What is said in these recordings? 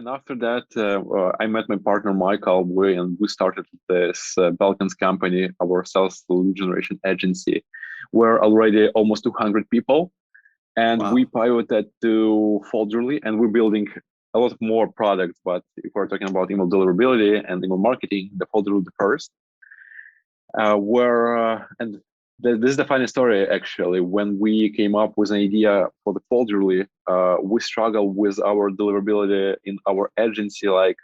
And after that, I met my partner Michael. We started this Balkans company, our sales lead generation agency. We're already almost 200 people, and we Wow. pivoted to Folderly, and we're building a lot more products. But if we're talking about email deliverability and email marketing, the Folderly the first. Where and this is the funny story actually. When we came up with an idea for the Folderly, we struggled with our deliverability in our agency. Like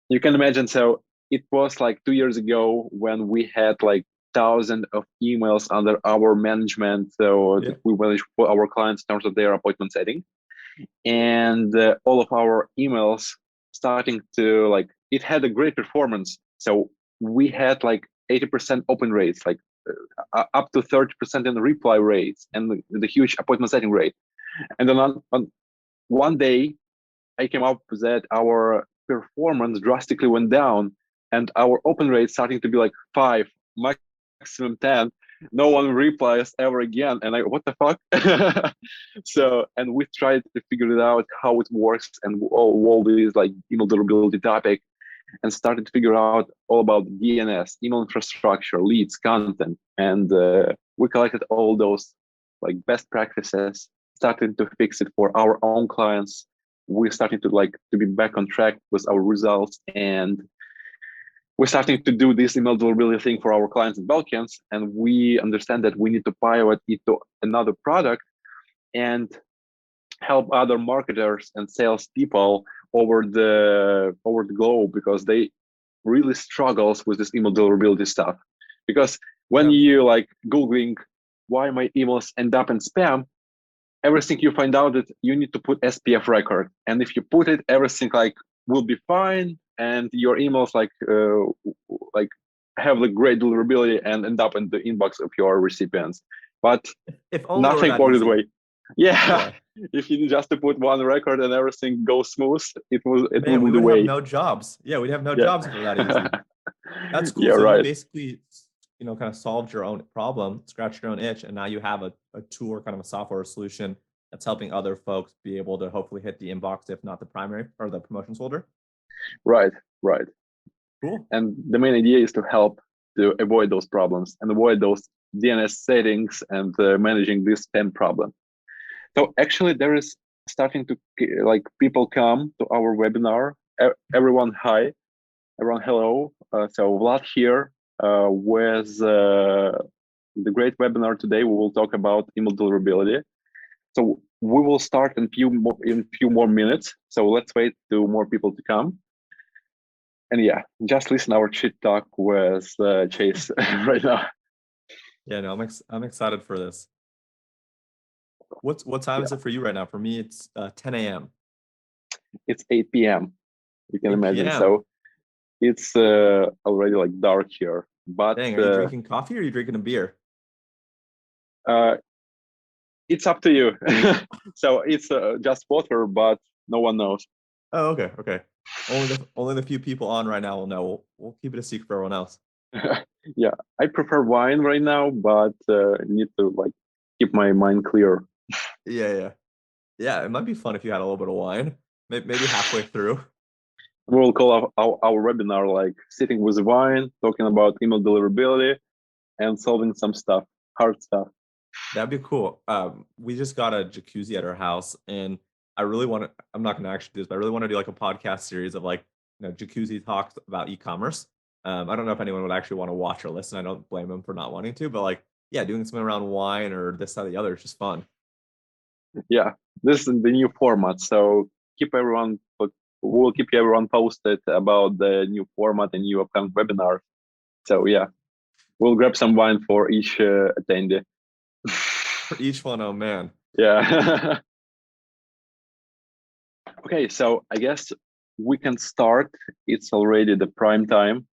you can imagine, so it was like 2 years ago when we had like thousands of emails under our management, so Yeah. that we manage for our clients in terms of their appointment setting, and all of our emails starting to like it had a great performance. So we had like 80% open rates, like up to 30% in the reply rates, and the huge appointment setting rate. And then on one day I came up that our performance drastically went down, and our open rate starting to be like 5, maximum 10. No one replies ever again, and I what the fuck? So, and we tried to figure it out how it works and all these like email durability topic, and started to figure out all about DNS, email infrastructure, leads, content, and we collected all those like best practices, started to fix it for our own clients. We're starting to like to be back on track with our results, and we're starting to do this email deliverability thing for our clients in Balkans, and we understand that we need to pivot it to another product and help other marketers and salespeople over the globe, because they really struggles with this email deliverability stuff. Because when Yeah. you like googling why my emails end up in spam, everything you find out that you need to put SPF record, and if you put it, everything like will be fine, and your emails like have the great deliverability and end up in the inbox of your recipients. But If only it were nothing that worked that easy. way. Yeah, Yeah. if you just to put one record and everything goes smooth, it will Man, be we the would have way. no jobs. Yeah, we'd have no Yeah. jobs if it were that easy. That's Yeah, cool. So you right. basically, kind of solved your own problem, scratched your own itch, and now you have a tool or kind of a software solution that's helping other folks be able to hopefully hit the inbox, if not the primary or the promotions folder. Right, right. Cool. And the main idea is to help to avoid those problems and avoid those DNS settings and managing this spam problem. So actually, there is starting to like people come to our webinar. Everyone, hi. Everyone, hello. So Vlad here with the great webinar today. We will talk about email deliverability. So we will start in few more minutes. So let's wait to more people to come. And yeah, just listen our chit talk with Chase right now. Yeah, no, I'm excited for this. What time Yeah, is it for you right now? For me, it's 10 a.m. it's 8 p.m. You can 8 imagine. p.m. So it's already like dark here. But Dang, are you drinking coffee or are you drinking a beer? uh, it's up to you. So it's just water, but no one knows. Oh, okay, okay. Only the few people on right now will know. We'll keep it a secret for everyone else. Yeah, I prefer wine right now, but need to like keep my mind clear. Yeah, yeah, yeah. It might be fun if you had a little bit of wine, maybe halfway through. We'll call our webinar like sitting with wine, talking about email deliverability and solving some stuff, hard stuff. That'd be cool. We just got a jacuzzi at our house, and I really want to. I'm not going to actually do this, but I really want to do like a podcast series of like jacuzzi talks about e-commerce. I don't know if anyone would actually want to watch or listen. I don't blame them for not wanting to, but like, yeah, doing something around wine or this, that, or the other is just fun. Yeah, this is the new format. So keep everyone, we'll keep everyone posted about the new format and new upcoming webinar. So yeah, we'll grab some wine for each attendee. For each one, oh man. Yeah. Okay, so I guess we can start. It's already the prime time.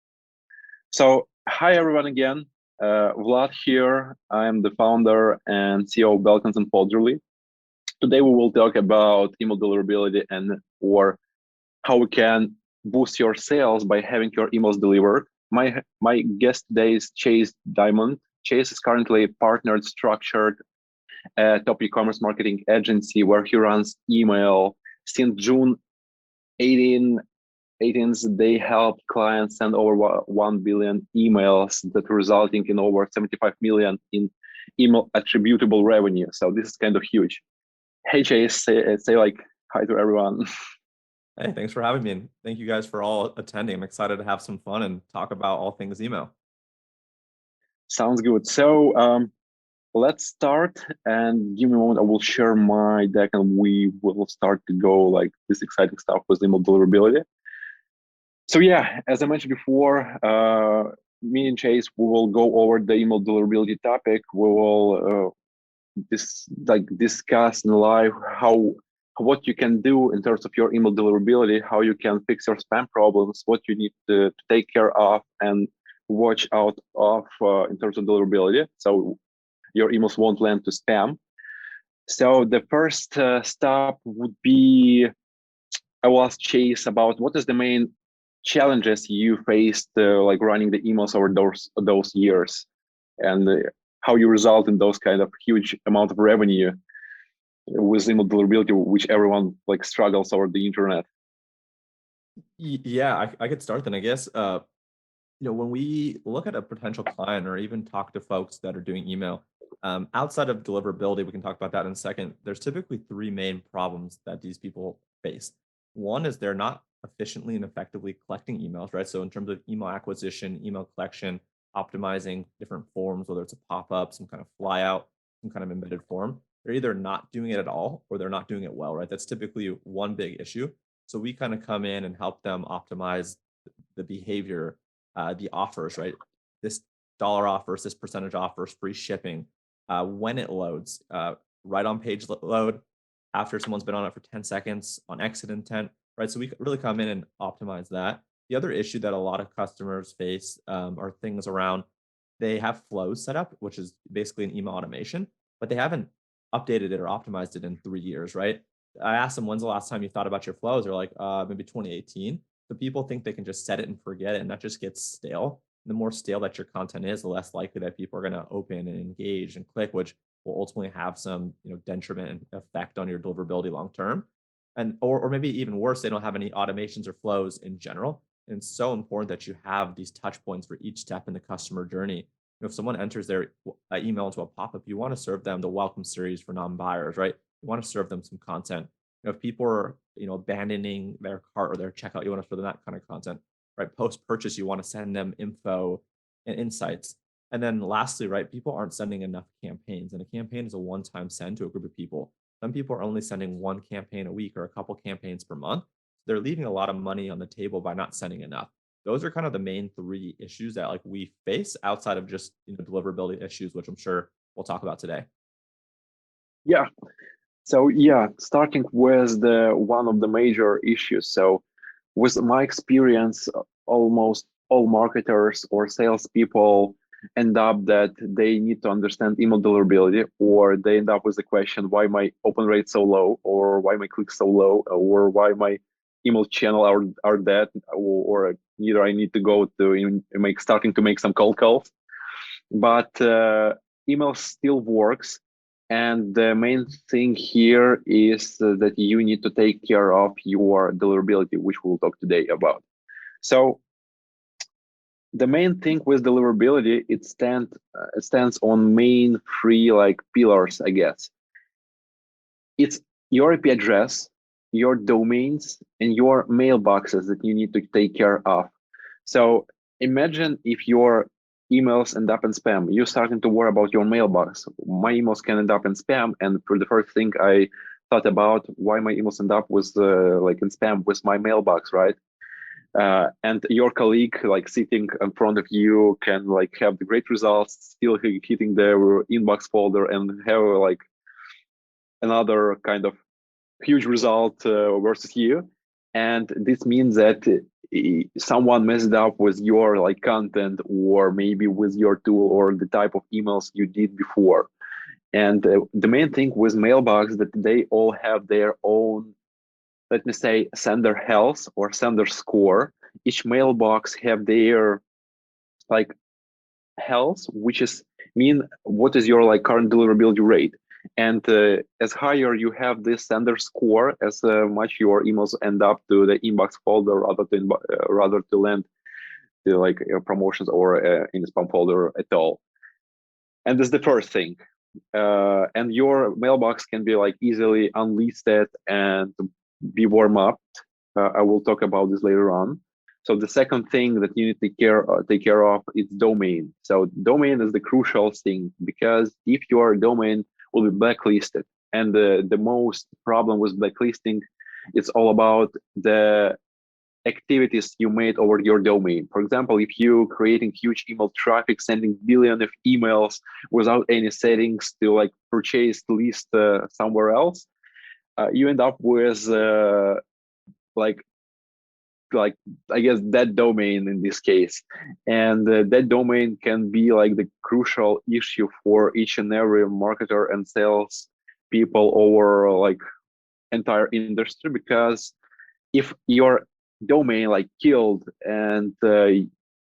So hi everyone again. Vlad here. I'm the founder and CEO of Balkans and Folderly. Today we will talk about email deliverability and or how we can boost your sales by having your emails delivered. My guest today is Chase Diamond. Chase is currently partnered, structured top e-commerce marketing agency where he runs email since June 18 18s, they help clients send over 1 billion emails that resulting in over 75 million in email attributable revenue. So this is kind of huge. Hey Chase, say like hi to everyone. Hey, thanks for having me. And thank you guys for all attending. I'm excited to have some fun and talk about all things email. Sounds good. So let's start, and give me a moment. I will share my deck and we will start to go like this exciting stuff with email deliverability. So yeah, as I mentioned before, me and Chase, we will go over the email deliverability topic. We will discuss in live how what you can do in terms of your email deliverability, how you can fix your spam problems, what you need to take care of and watch out of in terms of deliverability, so your emails won't land to spam. So the first step would be, I will ask Chase about what is the main challenges you faced like running the emails over those years, and how you result in those kind of huge amount of revenue with email deliverability, which everyone like struggles over the internet. Yeah, I could start then, I guess. When we look at a potential client or even talk to folks that are doing email, outside of deliverability, we can talk about that in a second. There's typically three main problems that these people face. One is they're not efficiently and effectively collecting emails, right? So in terms of email acquisition, email collection, optimizing different forms, whether it's a pop-up, some kind of flyout, some kind of embedded form, they're either not doing it at all or they're not doing it well, right? That's typically one big issue. So we kind of come in and help them optimize the behavior, the offers, right? This dollar offers, this percentage offers, free shipping, when it loads, right on page load, after someone's been on it for 10 seconds, on exit intent, right? So we really come in and optimize that. The other issue that a lot of customers face are things around they have flows set up, which is basically an email automation, but they haven't updated it or optimized it in 3 years, right? I asked them, when's the last time you thought about your flows? They're like, maybe 2018. So people think they can just set it and forget it, and that just gets stale. The more stale that your content is, the less likely that people are going to open and engage and click, which will ultimately have some, detriment and effect on your deliverability long term. And or maybe even worse, they don't have any automations or flows in general. And it's so important that you have these touch points for each step in the customer journey. If someone enters their email into a pop-up, you want to serve them the welcome series for non-buyers, right? You want to serve them some content. If people are, abandoning their cart or their checkout, you want to serve them that kind of content, right? Post-purchase, you want to send them info and insights. And then lastly, right, people aren't sending enough campaigns, and a campaign is a one-time send to a group of people. Some people are only sending one campaign a week or a couple campaigns per month. They're leaving a lot of money on the table by not sending enough. Those are kind of the main three issues that like we face outside of just deliverability issues, which I'm sure we'll talk about today. Yeah. So yeah, starting with the one of the major issues. So with my experience, almost all marketers or salespeople end up that they need to understand email deliverability, or they end up with the question, why my open rate so low, or why my clicks so low, or why my email channel are dead, or either I need to go to starting to make some cold calls. But email still works. And the main thing here is that you need to take care of your deliverability, which we'll talk today about. So the main thing with deliverability, it stands on main three like pillars, I guess. It's your IP address, your domains, and your mailboxes that you need to take care of. So imagine if your emails end up in spam, you're starting to worry about your mailbox. My emails can end up in spam, and for the first thing I thought about why my emails end up with like in spam with my mailbox, right? And your colleague like sitting in front of you can like have the great results, still hitting their inbox folder and have like another kind of huge result versus you. And this means that someone messed up with your like content, or maybe with your tool or the type of emails you did before. And the main thing with mailbox that they all have their own, let me say, sender health or sender score. Each mailbox have their like health, which is mean what is your like current deliverability rate. And as higher you have this sender score, as much your emails end up to the inbox folder rather to land to like promotions or in the spam folder at all. And this is the first thing. And your mailbox can be like easily unlisted and be warm up. I will talk about this later on. So the second thing that you need to take care of is domain. So domain is the crucial thing, because if your domain will be blacklisted, and the most problem with blacklisting, it's all about the activities you made over your domain. For example, if you creating huge email traffic, sending billion of emails without any settings to like purchase list somewhere else, you end up with like like I guess that domain in this case, and that domain can be like the crucial issue for each and every marketer and sales people over like entire industry, because if your domain like killed and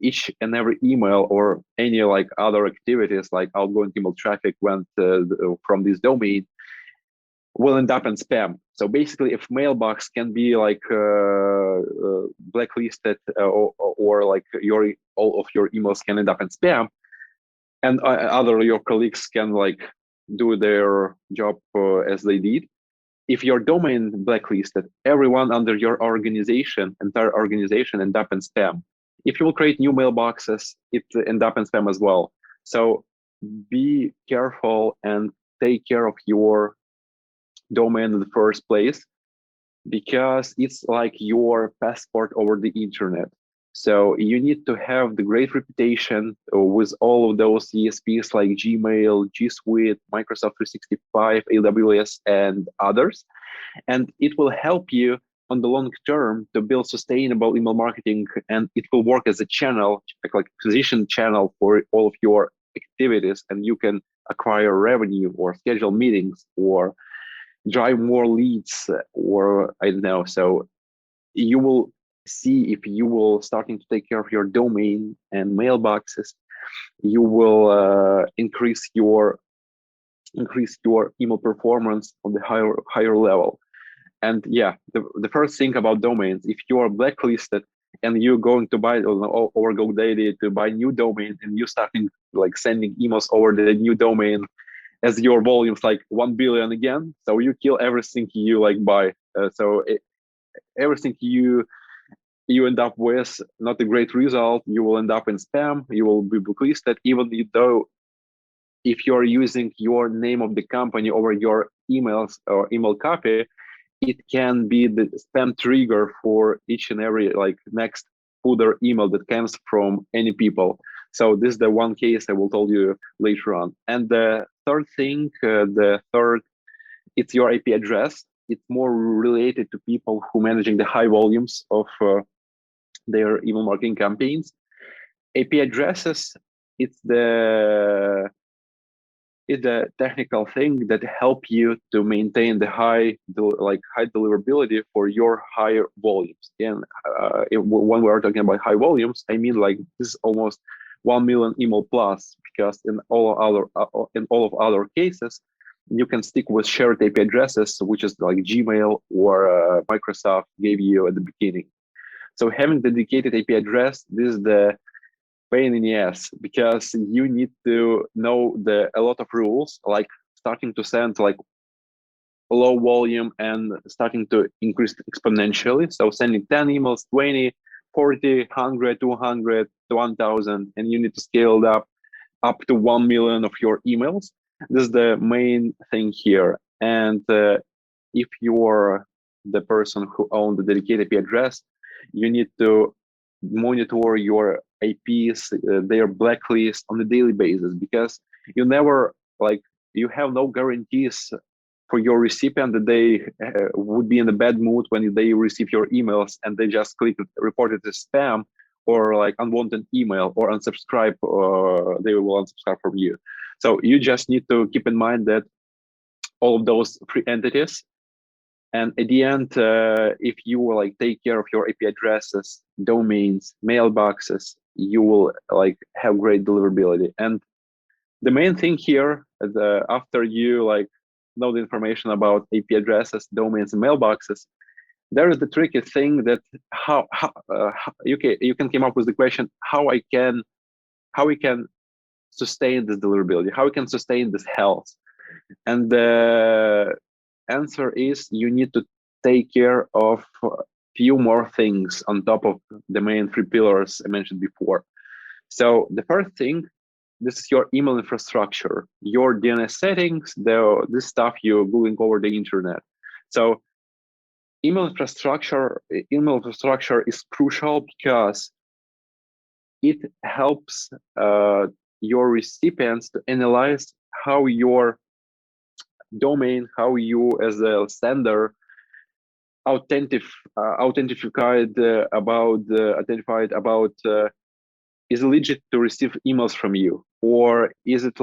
each and every email or any like other activities like outgoing email traffic went from this domain, will end up in spam. So basically, if mailbox can be like blacklisted or like your all of your emails can end up in spam, and other your colleagues can like do their job as they did. If your domain blacklisted, everyone under your organization, entire organization, end up in spam. If you will create new mailboxes, it end up in spam as well. So be careful and take care of your domain in the first place, because it's like your passport over the internet. So you need to have the great reputation with all of those ESPs like Gmail, G Suite, Microsoft 365, AWS, and others. And it will help you on the long term to build sustainable email marketing, and it will work as a channel, like acquisition channel for all of your activities, and you can acquire revenue or schedule meetings or drive more leads, or I don't know. So you will see, if you will starting to take care of your domain and mailboxes, you will increase your email performance on the higher level. And yeah, the first thing about domains, if you are blacklisted and you're going to buy or GoDaddy to buy new domain, and you starting like sending emails over the new domain as your volume's like 1 billion again, so you kill everything you like buy. Everything you end up with not a great result. You will end up in spam. You will be blacklisted, even though if you're using your name of the company over your emails or email copy, it can be the spam trigger for each and every like next footer email that comes from any people. So this is the one case I will tell you later on. And the third thing, it's your IP address. It's more related to people who managing the high volumes of their email marketing campaigns. IP addresses, it's the technical thing that help you to maintain the high deliverability for your higher volumes. And when we are talking about high volumes, I mean like this is almost 1 million email plus, because in all of other cases, you can stick with shared IP addresses, which is like Gmail or Microsoft gave you at the beginning. So having dedicated IP address, this is the pain in the ass, because you need to know a lot of rules, like starting to send like low volume and starting to increase exponentially. So sending 10 emails, 20, 40, 100, 200, 1000, and you need to scale it up to 1 million of your emails. This is the main thing here. And if you're the person who owns the dedicated IP address, you need to monitor your IPs, their blacklist on a daily basis, because you never like you have no guarantees for your recipient that they would be in a bad mood when they receive your emails and they just click report it as spam or like unwanted email or unsubscribe, or they will unsubscribe from you. So you just need to keep in mind that all of those three entities. And at the end, if you will like take care of your IP addresses, domains, mailboxes, you will like have great deliverability. And the main thing here, after you like know the information about IP addresses, domains, and mailboxes, there is the tricky thing that how you can come up with the question how we can sustain this deliverability, how we can sustain this health, and the answer is you need to take care of a few more things on top of the main three pillars I mentioned before. So the first thing, this is your email infrastructure, your DNS settings, this stuff you're googling over the internet. So email infrastructure is crucial because it helps your recipients to analyze how your domain, how you as a sender identified about is it legit to receive emails from you, or is it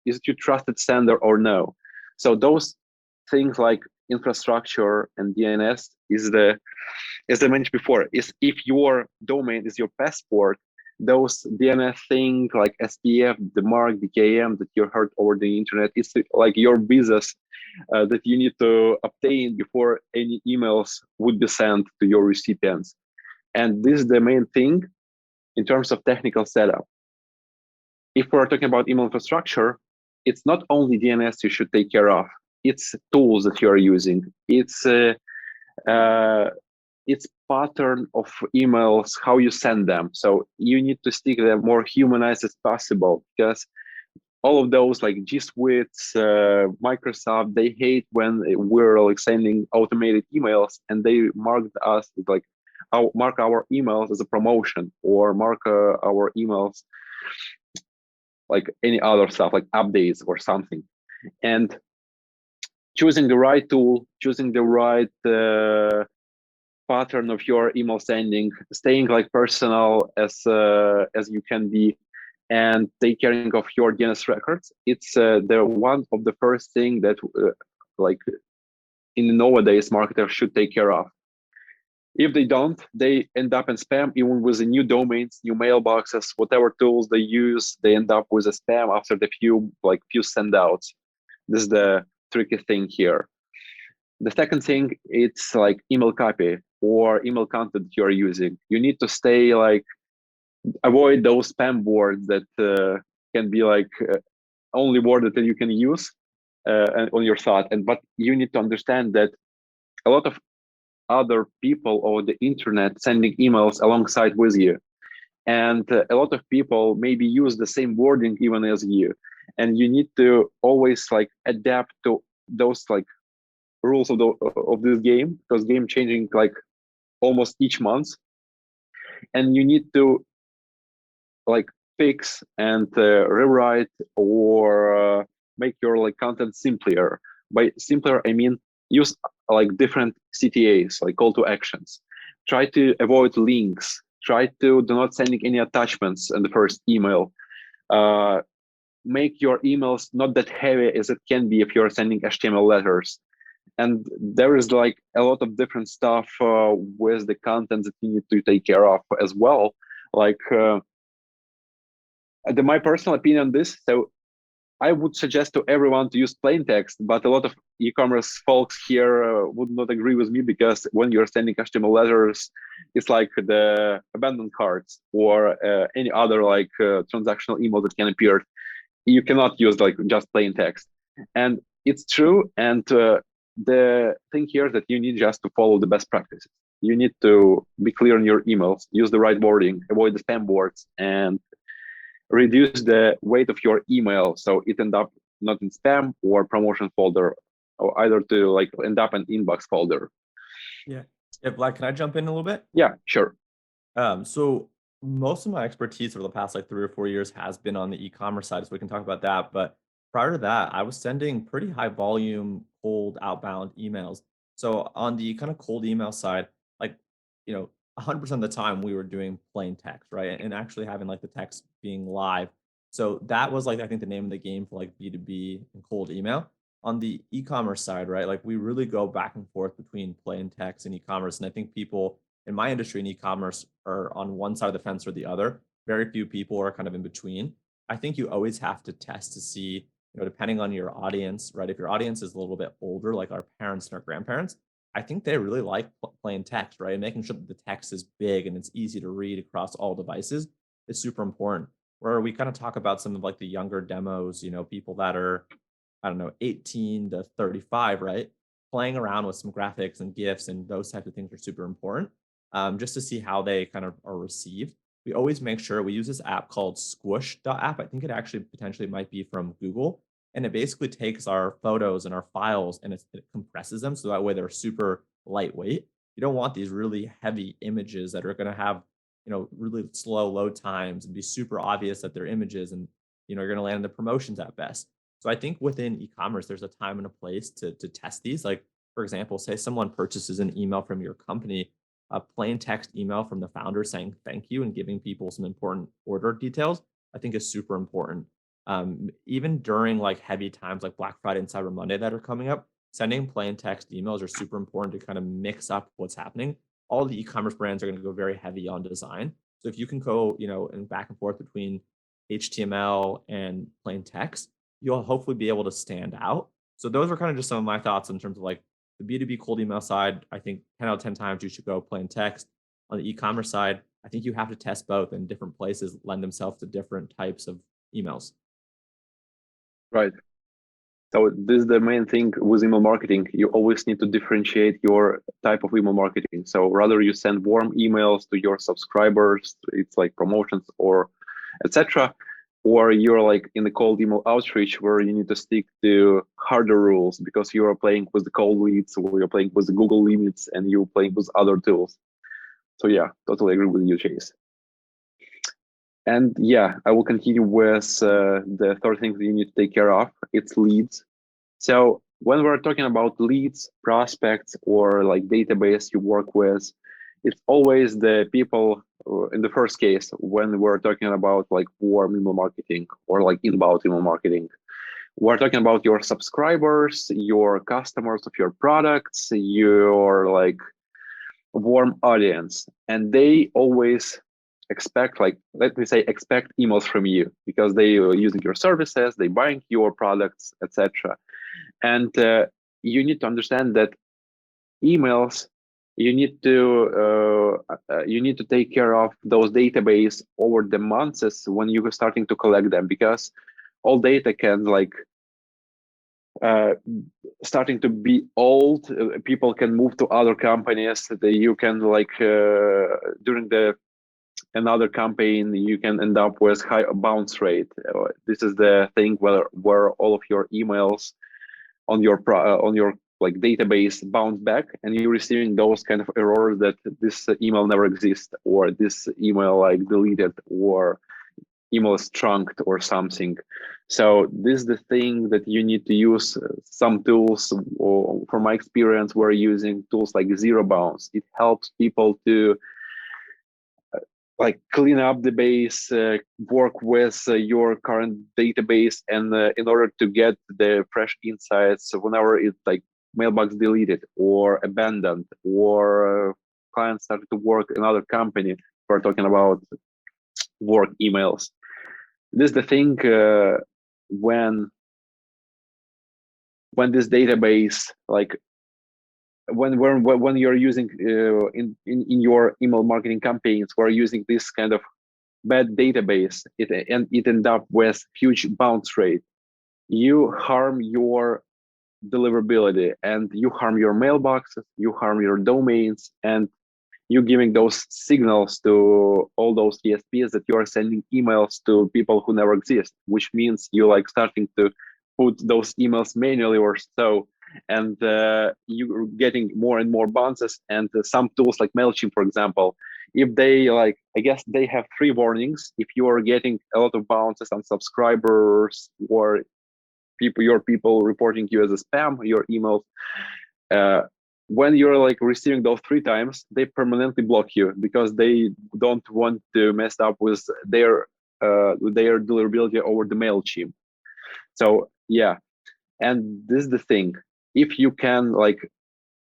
is it your trusted sender or no? So those things like infrastructure and DNS is the, as I mentioned before, is if your domain is your passport, those DNS things like SPF, the mark, the KM that you heard over the internet, it's like your visas that you need to obtain before any emails would be sent to your recipients. And this is the main thing in terms of technical setup. If we're talking about email infrastructure, it's not only DNS you should take care of, it's tools that you're using. It's pattern of emails, how you send them. So you need to stick them more humanized as possible, because all of those like G Suites, Microsoft, they hate when we're like sending automated emails and they marked us like mark our emails as a promotion, or mark our emails like any other stuff like updates or something. And choosing the right tool, choosing the right pattern of your email sending, staying like personal as you can be, and take caring of your DNS records. It's the one of the first thing that like in nowadays marketers should take care of. If they don't, they end up in spam, even with the new domains, new mailboxes, whatever tools they use, they end up with a spam after the few sendouts. This is the tricky thing here. The second thing, it's like email copy or email content you're using. You need to stay like, avoid those spam words that can be like only word that you can use on your site. But you need to understand that a lot of other people over the internet sending emails alongside with you, and a lot of people maybe use the same wording even as you, and you need to always like adapt to those like rules of this game, because game changing like almost each month, and you need to like fix and rewrite or make your like content simpler. By simpler I mean use like different CTAs, like call to actions. Try to avoid links. Try to do not sending any attachments in the first email. Make your emails not that heavy as it can be if you're sending HTML letters. And there is like a lot of different stuff with the content that you need to take care of as well. Like my personal opinion on this, so I would suggest to everyone to use plain text, but a lot of e-commerce folks here would not agree with me, because when you're sending HTML letters, it's like the abandoned carts or any other like transactional email that can appear. You cannot use like just plain text. And it's true. And the thing here is that you need just to follow the best practices. You need to be clear in your emails, use the right wording, avoid the spam words, and reduce the weight of your email so it end up not in spam or promotion folder, or either to like end up in inbox folder. Yeah. Yeah, Vlad, can I jump in a little bit? Yeah, sure. So most of my expertise over the past like 3 or 4 years has been on the e-commerce side, so we can talk about that. But prior to that, I was sending pretty high volume cold outbound emails. So on the kind of cold email side, like 100% of the time we were doing plain text, right? And actually having like the text being live. So that was like I think the name of the game for like B2B and cold email. On the e-commerce side, right? Like we really go back and forth between plain text and e-commerce. And I think people in my industry in e-commerce are on one side of the fence or the other. Very few people are kind of in between. I think you always have to test to see, depending on your audience, right? If your audience is a little bit older, like our parents and our grandparents, I think they really like plain text, right? And making sure that the text is big and it's easy to read across all devices is super important. Where we kind of talk about some of like the younger demos, people that are, I don't know, 18 to 35, right? Playing around with some graphics and GIFs and those types of things are super important, just to see how they kind of are received. We always make sure we use this app called Squish.app. I think it actually potentially might be from Google. And it basically takes our photos and our files and it compresses them so that way they're super lightweight. You don't want these really heavy images that are going to have, really slow load times and be super obvious that they're images and, you're going to land in the promotions at best. So I think within e-commerce, there's a time and a place to test these. Like, for example, say someone purchases an email from your company, a plain text email from the founder saying thank you and giving people some important order details, I think is super important. Even during like heavy times like Black Friday and Cyber Monday that are coming up, sending plain text emails are super important to kind of mix up what's happening. All the e-commerce brands are going to go very heavy on design. So if you can go, and back and forth between HTML and plain text, you'll hopefully be able to stand out. So those are kind of just some of my thoughts in terms of like the B2B cold email side. I think 10 out of 10 times you should go plain text. On the e-commerce side, I think you have to test both, and different places lend themselves to different types of emails. Right. So this is the main thing with email marketing. You always need to differentiate your type of email marketing. So rather you send warm emails to your subscribers, it's like promotions or etc. Or you're like in the cold email outreach where you need to stick to harder rules because you are playing with the cold leads, or you're playing with the Google limits, and you're playing with other tools. So yeah, totally agree with you, Chase. And yeah, I will continue with the third thing that you need to take care of. It's leads. So when we're talking about leads, prospects, or like database you work with, it's always the people in the first case when we're talking about like warm email marketing or like inbound email marketing. We're talking about your subscribers, your customers of your products, your like warm audience, and they always expect, like, let me say, expect emails from you because they are using your services, they buying your products, etc. And you need to understand that emails, you need to take care of those database over the months when you're starting to collect them, because all data can like uh, starting to be old. People can move to other companies. You can like during the another campaign, you can end up with high bounce rate. This is the thing where all of your emails on your like database bounce back, and you're receiving those kind of errors that this email never exists, or this email like deleted, or email is trunked or something. So this is the thing that you need to use some tools, or from my experience, we're using tools like Zero Bounce. It helps people to like clean up the base, work with your current database, and in order to get the fresh insights whenever it's like mailbox deleted or abandoned, or clients started to work in another company. We're talking about work emails. This is the thing when this database, like when you're using in your email marketing campaigns, we're using this kind of bad database, and it end up with huge bounce rate. You harm your deliverability, and you harm your mailboxes, you harm your domains, and you giving those signals to all those ESPs that you are sending emails to people who never exist, which means you like starting to put those emails manually or so, and you're getting more and more bounces. And some tools like MailChimp, for example, if they like, I guess they have 3 warnings. If you are getting a lot of bounces on subscribers, or your people reporting you as a spam, your emails, uh, when you're like receiving those 3 times, they permanently block you because they don't want to mess up with their deliverability over the MailChimp. So yeah, and this is the thing. If you can like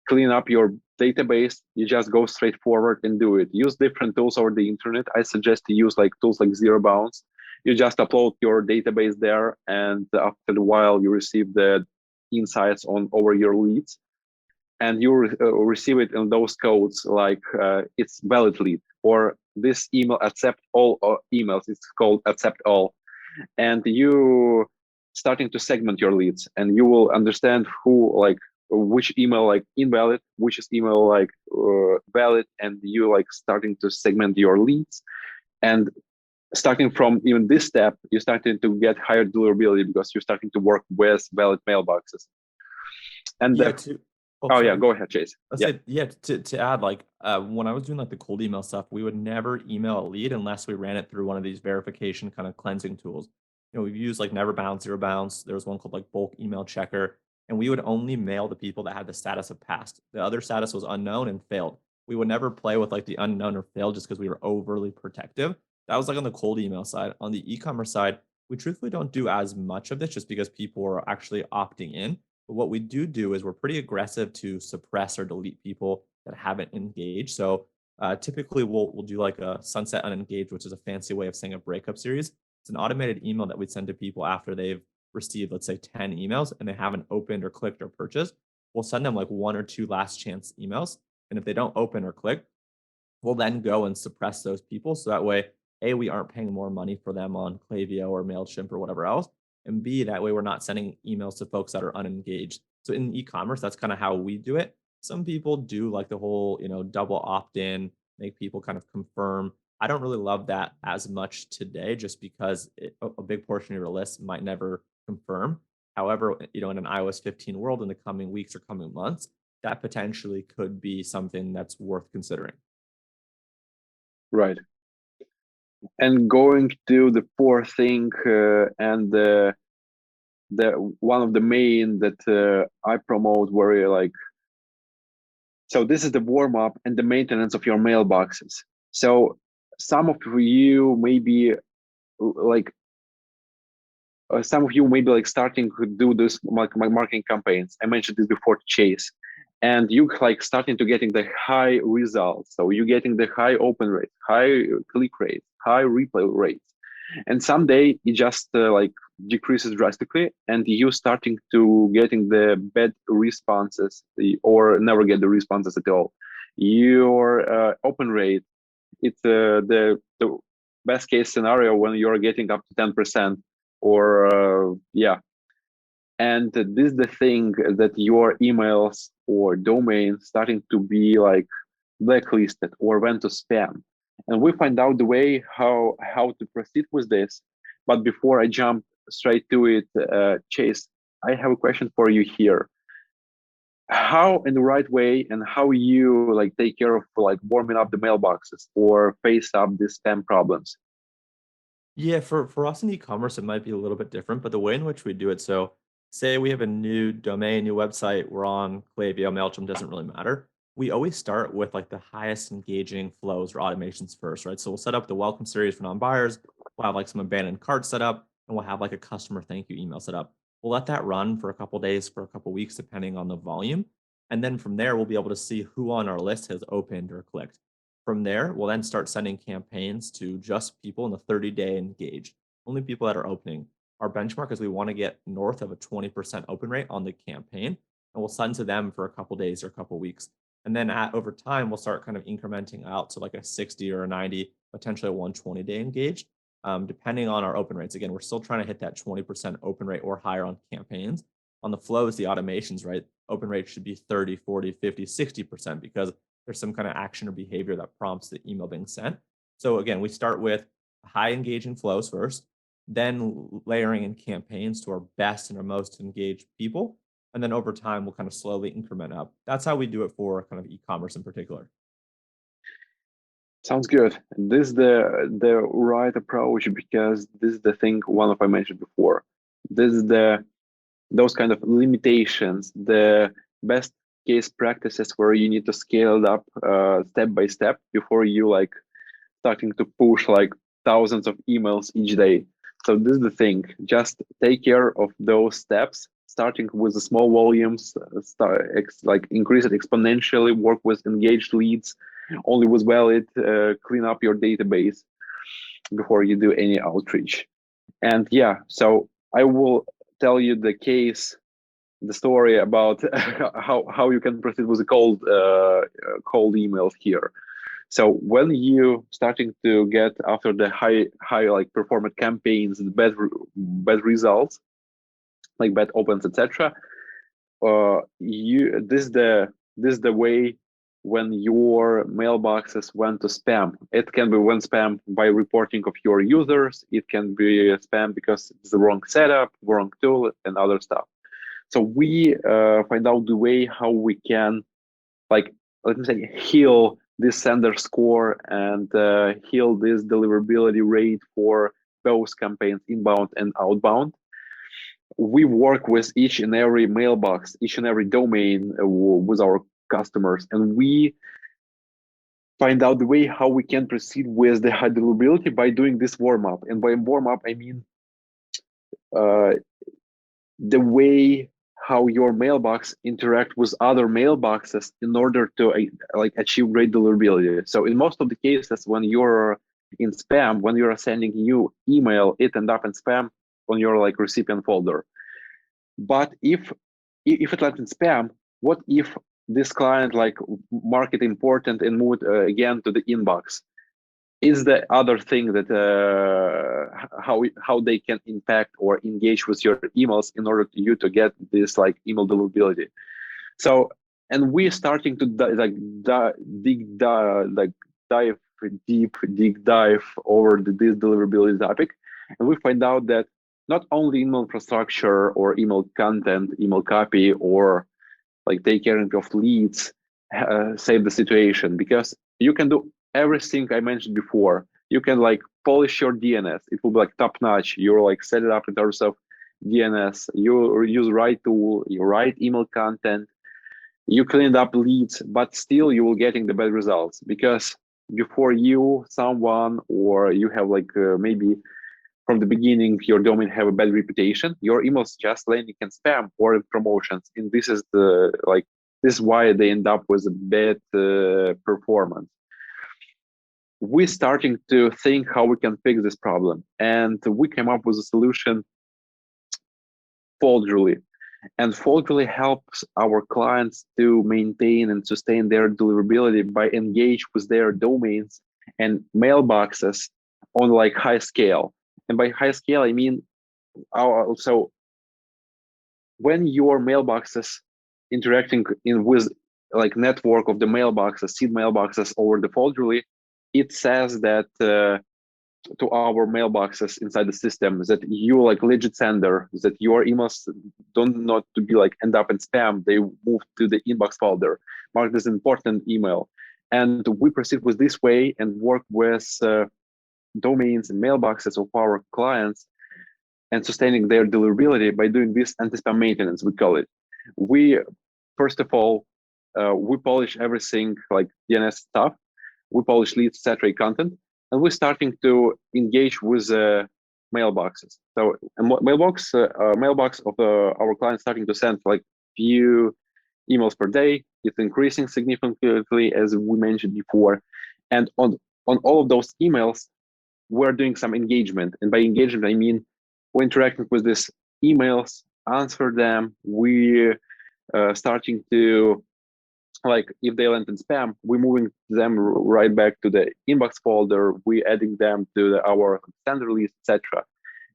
clean up your database, you just go straight forward and do it. Use different tools over the internet. I suggest to use like tools like Zero Bounce. You just upload your database there, and after a while you receive the insights on over your leads, and you receive it in those codes like it's valid lead, or this email accept all emails. It's called accept all, and you starting to segment your leads, and you will understand who like which email like invalid, which is email like valid, and you like starting to segment your leads. And starting from even this step, you're starting to get higher deliverability because you're starting to work with valid mailboxes. And Yeah, to oh, oh yeah, sorry. go ahead, Chase. I Yeah, said, yeah, to add, like, when I was doing like the cold email stuff, we would never email a lead unless we ran it through one of these verification kind of cleansing tools. We've used like Never Bounce, Zero Bounce. There was one called like Bulk Email Checker, and we would only mail the people that had the status of passed. The other status was unknown and failed. We would never play with like the unknown or failed just because we were overly protective. That was like on the cold email side. On the e-commerce side, we truthfully don't do as much of this just because people are actually opting in. But what we do is we're pretty aggressive to suppress or delete people that haven't engaged. So typically we'll do like a sunset unengaged, which is a fancy way of saying a breakup series. It's an automated email that we send to people after they've received, let's say, 10 emails and they haven't opened or clicked or purchased. We'll send them like one or two last chance emails. And if they don't open or click, we'll then go and suppress those people. So that way, A, we aren't paying more money for them on Klaviyo or MailChimp or whatever else. And B, that way we're not sending emails to folks that are unengaged. So in e-commerce, that's kind of how we do it. Some people do like the whole, double opt-in, make people kind of confirm. I don't really love that as much today, just because a big portion of your list might never confirm. However, in an iOS 15 world in the coming weeks or coming months, that potentially could be something that's worth considering. right. And going to the fourth thing, and the one of the main that I promote, where like, so this is the warm up and the maintenance of your mailboxes. So some of you maybe like some of you maybe like starting to do this marketing campaigns. I mentioned this before to Chase, and you like starting to getting the high results. So you're getting the high open rate, high click rate, high replay rates, and someday it just like decreases drastically, and you starting to getting the bad responses or never get the responses at all. Your open rate, it's the best case scenario when you're getting up to 10%, or yeah. And this is the thing that your emails or domain starting to be like blacklisted or went to spam. And we find out the way how to proceed with this. But before I jump straight to it, Chase, I have a question for you here. How in the right way, and how you like take care of like warming up the mailboxes or face up these spam problems? Yeah, for us in e-commerce, it might be a little bit different, but the way in which we do it, so say we have a new domain, new website, we're on Klaviyo, MailChimp, doesn't really matter. We always start with like the highest engaging flows or automations first, right? So we'll set up the welcome series for non-buyers, we'll have like some abandoned cart set up, and we'll have like a customer thank you email set up. We'll let that run for a couple days, for a couple weeks, depending on the volume. And then from there, we'll be able to see who on our list has opened or clicked. From there, we'll then start sending campaigns to just people in the 30-day engage, only people that are opening. Our benchmark is we want to get north of a 20% open rate on the campaign, and we'll send to them for a couple days or a couple weeks. And then over time, we'll start kind of incrementing out to like a 60 or a 90, potentially a 120-day engaged, depending on our open rates. Again, we're still trying to hit that 20% open rate or higher on campaigns. On the flows, the automations, right? Open rate should be 30, 40, 50, 60% because there's some kind of action or behavior that prompts the email being sent. So again, we start with high engaging flows first, then layering in campaigns to our best and our most engaged people. And then over time, we'll kind of slowly increment up. That's how we do it for kind of e-commerce in particular. Sounds good. This is the right approach, because this is the thing one of I mentioned before. This is those kind of limitations, the best case practices where you need to scale it up step by step before you like starting to push like thousands of emails each day. So this is the thing. Just take care of those steps, starting with the small volumes, like increase it exponentially, work with engaged leads, only with valid, clean up your database before you do any outreach. And yeah, so I will tell you the story about how you can proceed with the cold emails here. So when you starting to get after the high like performant campaigns, the bad results, like bad opens, etc. You this is the way when your mailboxes went to spam. It can be when spam by reporting of your users. It can be spam because it's the wrong setup, wrong tool, and other stuff. So we find out the way how we can, like, let me say, heal this sender score and heal this deliverability rate for both campaigns, inbound and outbound. We work with each and every mailbox, each and every domain with our customers, and we find out the way how we can proceed with the high deliverability by doing this warm up. And by warm up, I mean uh, the way how your mailbox interact with other mailboxes in order to like achieve great deliverability. So in most of the cases, when you're in spam, when you're sending new email, it end up in spam on your like recipient folder. But if it lands in spam, what if this client like mark it important and move it again to the inbox? Is the other thing that how they can impact or engage with your emails in order to you to get this like email deliverability. So, and we're starting to like dive deep dive over this deliverability topic, and we find out that not only email infrastructure or email content, email copy, or like take care of leads save the situation, because you can do everything I mentioned before. You can like polish your DNS. It will be like top notch. You're like set it up in terms of DNS. You use right tool, you write email content, you cleaned up leads, but still you will getting the bad results because before you, someone, or you have like maybe from the beginning your domain have a bad reputation, your emails just landing in spam or in promotions, and this is the like this is why they end up with a bad performance. We're starting to think how we can fix this problem, and we came up with a solution, Foldrily. And Foldrily helps our clients to maintain and sustain their deliverability by engage with their domains and mailboxes on like high scale. And by high scale, I mean so when your mailboxes interacting in with like network of the mailboxes, seed mailboxes over the Foldrily, it says that to our mailboxes inside the system that you like legit sender, that your emails don't not to be like end up in spam, they move to the inbox folder, marked as important email. And we proceed with this way and work with domains and mailboxes of our clients and sustaining their deliverability by doing this anti-spam maintenance, we call it. We, first of all, we polish everything like DNS stuff, we polish leads, saturate content, and we're starting to engage with mailboxes. So a mailbox of our clients starting to send like few emails per day. It's increasing significantly, as we mentioned before. And on all of those emails, we're doing some engagement. And by engagement, I mean we're interacting with these emails, answer them. We're starting to, like, if they land in spam, we're moving them right back to the inbox folder. We're adding them to our standard list, etc.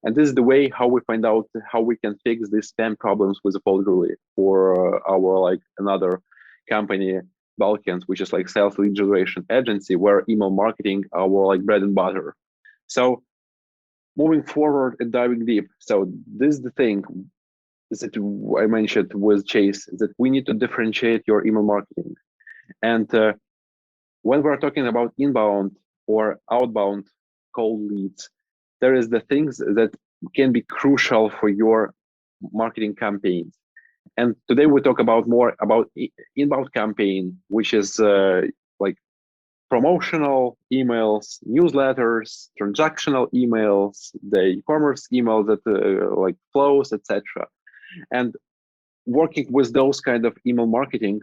And this is the way how we find out how we can fix these spam problems with the Foldrily for our like another company, Balkans, which is like sales lead generation agency, where email marketing our like bread and butter. So moving forward and diving deep. So this is the thing that I mentioned with Chase, that we need to differentiate your email marketing. And when we're talking about inbound or outbound cold leads, there is the things that can be crucial for your marketing campaigns. And today we talk about more about inbound campaign, which is like promotional emails, newsletters, transactional emails, the e-commerce email that like flows, etc. And working with those kind of email marketing,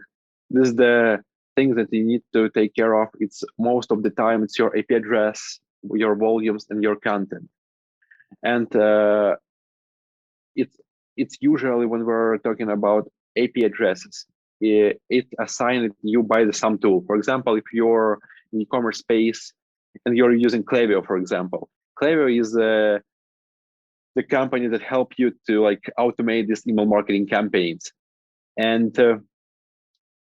this is the thing that you need to take care of. It's most of the time it's your IP address, your volumes, and your content. And it's usually when we're talking about AP addresses, it's assigned you by the some tool. For example, if you're in e-commerce space and you're using Klaviyo, for example, Klaviyo is the company that help you to like automate these email marketing campaigns. And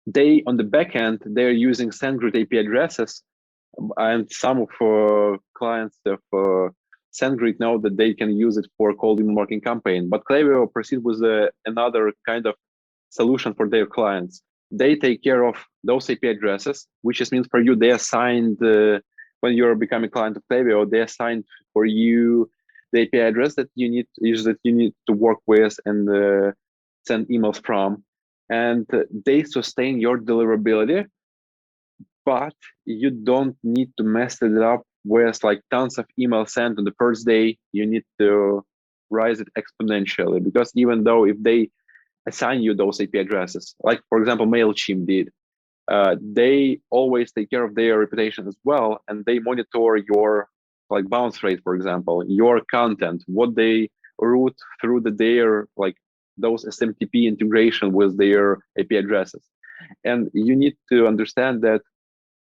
they on the back end, they're using SendGrid AP addresses, and some of clients of SendGrid know that they can use it for cold email marketing campaign. But Klaviyo proceed with another kind of solution for their clients. They take care of those AP addresses, which just means for you, they assigned when you're becoming a client of Klaviyo, they assigned for you the AP address that you need to work with and send emails from, and they sustain your deliverability, but you don't need to mess it up with like tons of emails sent on the first day. You need to rise it exponentially, because even though if they assign you those IP addresses, like for example MailChimp did, they always take care of their reputation as well, and they monitor your like bounce rate, for example, your content, what they route through their like those SMTP integration with their IP addresses. And you need to understand that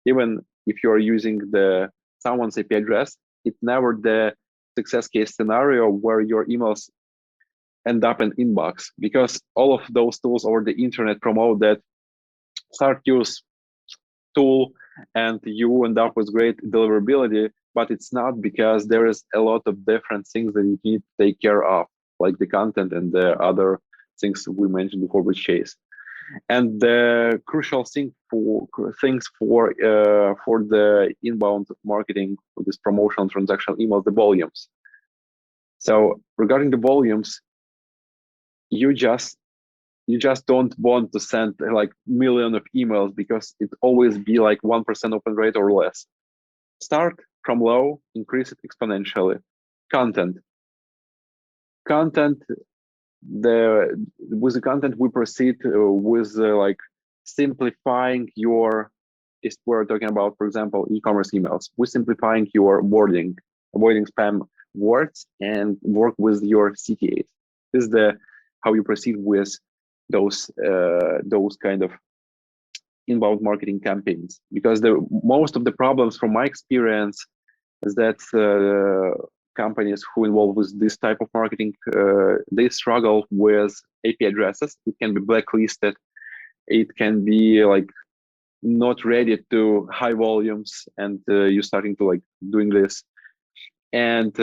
even if you're using someone's IP address, it's never the success case scenario where your emails end up in inbox, because all of those tools over the internet promote that start use tool and you end up with great deliverability, but it's not, because there is a lot of different things that you need to take care of, like the content and the other things we mentioned before with Chase. And the crucial things for the inbound marketing, for this promotional transactional emails, the volumes. So regarding the volumes, you just don't want to send like million of emails, because it always be like 1% open rate or less. Start from low, increase it exponentially. Content. With the content we proceed with like simplifying your, if we're talking about, for example, e-commerce emails, we're simplifying your wording, avoiding spam words, and work with your CTAs. This is how you proceed with those kind of inbound marketing campaigns, because most of the problems from my experience is that companies who involve with this type of marketing, they struggle with AP addresses. It can be blacklisted. It can be like not ready to high volumes, and you're starting to like doing this. And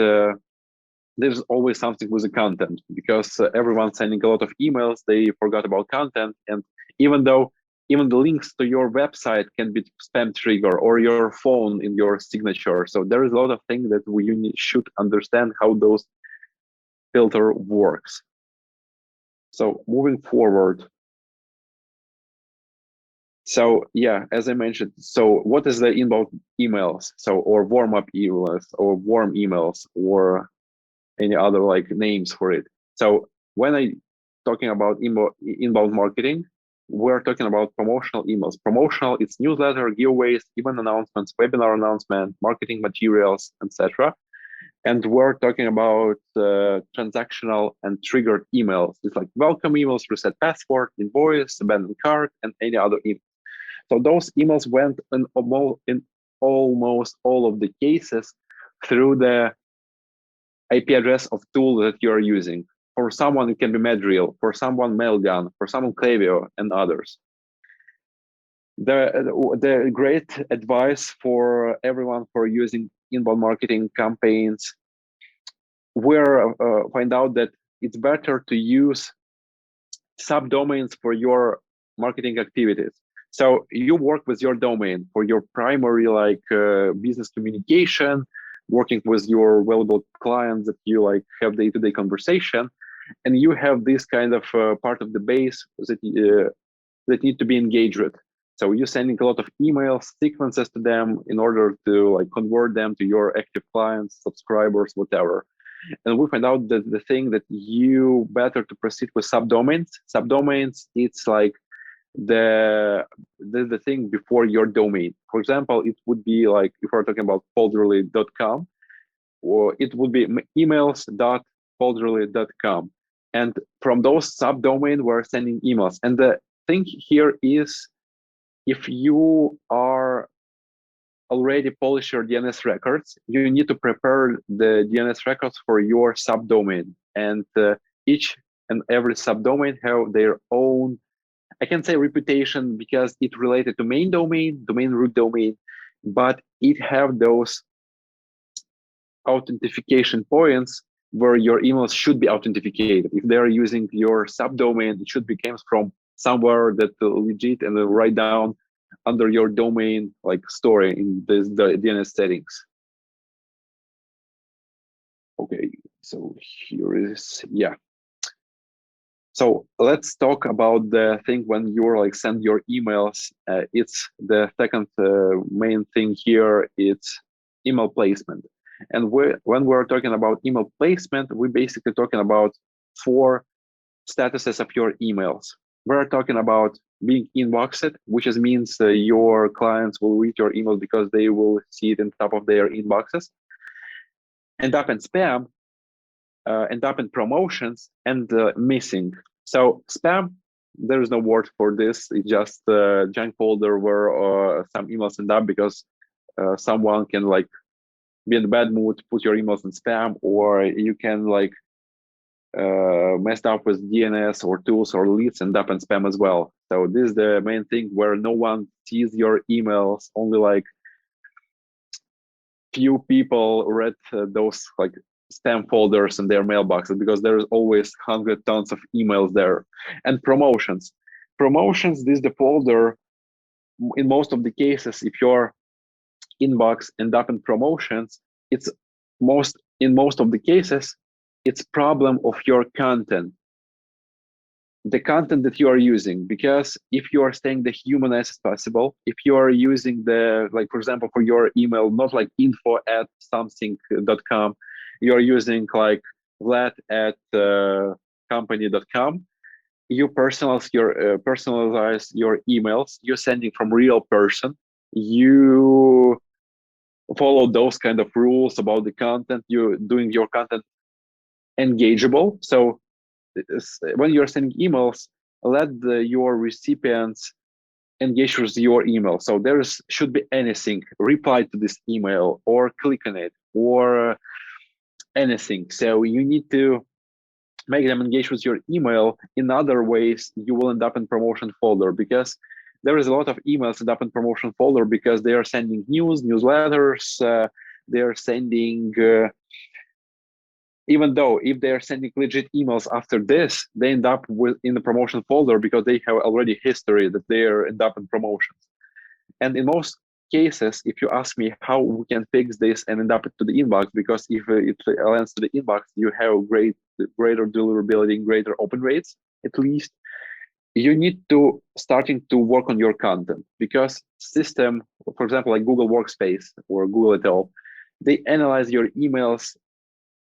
there's always something with the content, because everyone's sending a lot of emails, they forgot about content. And even the links to your website can be spam trigger, or your phone in your signature. So there is a lot of things that we should understand how those filter works. So moving forward. So yeah, as I mentioned, so what is the inbound emails? So, or warm-up emails, or warm emails, or any other like names for it. So when I talking about inbound marketing, we're talking about promotional emails. Promotional, it's newsletter, giveaways, event announcements, webinar announcement, marketing materials, etc. And we're talking about transactional and triggered emails. It's like welcome emails, reset password, invoice, abandoned cart, and any other email. So those emails went in almost all of the cases through the IP address of tool that you're using. For someone, it can be Madril, for someone, Mailgun, for someone, Klaviyo, and others. The great advice for everyone for using inbound marketing campaigns, we're find out that it's better to use subdomains for your marketing activities. So you work with your domain for your primary like business communication, working with your valuable clients that you like have day-to-day conversation, and you have this kind of part of the base that need to be engaged with. So you're sending a lot of emails, sequences to them in order to like convert them to your active clients, subscribers, whatever. And we find out that the thing that you better to proceed with subdomains. Subdomains, it's like the thing before your domain. For example, it would be like if we're talking about folderly.com, or it would be emails.folderly.com. And from those subdomain, we're sending emails. And the thing here is, if you are already polish your DNS records, you need to prepare the DNS records for your subdomain. And each and every subdomain have their own, I can say reputation because it related to main domain, domain root domain, but it have those authentication points where your emails should be authenticated. If they're using your subdomain, it should be comes from somewhere that legit and write down under your domain like story in the DNS settings. Okay, so here is, yeah. So let's talk about the thing when you're like send your emails. It's the second main thing here. It's email placement. And when we're talking about email placement, we're basically talking about 4 statuses of your emails. We're talking about being inboxed, which means your clients will read your email because they will see it in top of their inboxes. End up in spam, end up in promotions, and missing. So spam, there is no word for this. It's just a junk folder where some emails end up because someone can like be in a bad mood, put your emails in spam, or you can like messed up with DNS or tools or leads, end up in spam as well. So this is the main thing where no one sees your emails, only like few people read those like spam folders in their mailboxes because there's always 100 tons of emails there. And promotions, this is the folder in most of the cases. If your inbox end up in promotions, it's in most of the cases it's problem of your content, the content that you are using. Because if you are staying the human as possible, if you are using the, like for example, for your email, not like info@something.com, you're using like vlad@company.com, you personalize your emails, you're sending from real person, you follow those kind of rules about the content, you're doing your content engageable. So when you're sending emails, let your recipients engage with your email. So there should be anything, reply to this email or click on it or anything. So you need to make them engage with your email. In other ways, you will end up in promotion folder, because there is a lot of emails end up in promotion folder because they are sending newsletters, they are sending even though if they're sending legit emails after this, they end up in the promotion folder because they have already history that they end up in promotions. And in most cases, if you ask me how we can fix this and end up to the inbox, because if it lands to the inbox, you have greater deliverability, greater open rates, at least. You need to starting to work on your content, because system, for example, like Google Workspace or Google et al., they analyze your emails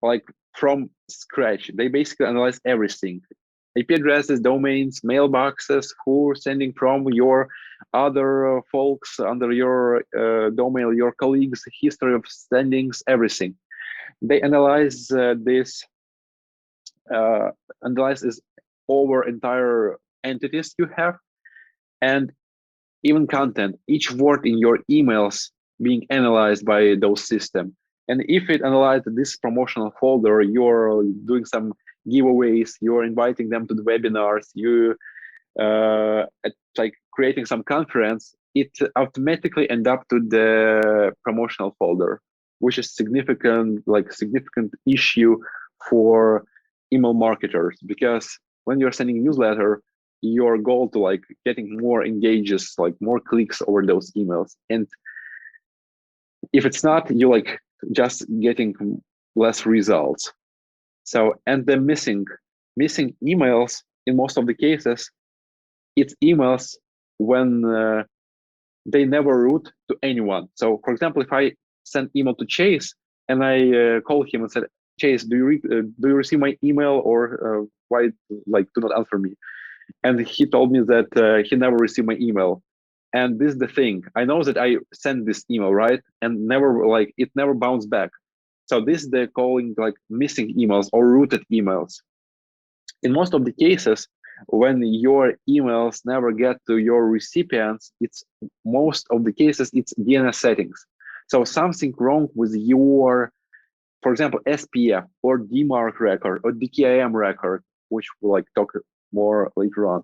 like from scratch. They basically analyze everything: IP addresses, domains, mailboxes, who are sending from, your other folks under your domain, your colleagues, history of sendings, everything. They analyze this over entire entities you have, and even content, each word in your emails being analyzed by those system. And if it analyzed this promotional folder, you're doing some giveaways, you're inviting them to the webinars, you like creating some conference, it automatically end up to the promotional folder, which is significant issue for email marketers. Because when you're sending newsletter, your goal to like getting more engages, like more clicks over those emails. And if it's not, you like just getting less results. So, and the missing emails in most of the cases, it's emails when they never route to anyone. So for example, if I send email to Chase and I call him and said, Chase, do you receive my email, or why like do not answer me? And he told me that he never received my email. And this is the thing, I know that I sent this email, right? And never, like, it never bounced back. So this they're calling like missing emails or routed emails. In most of the cases, when your emails never get to your recipients, it's most of the cases it's DNS settings. So something wrong with your, for example, SPF or DMARC record or DKIM record, which we'll like talk more later on.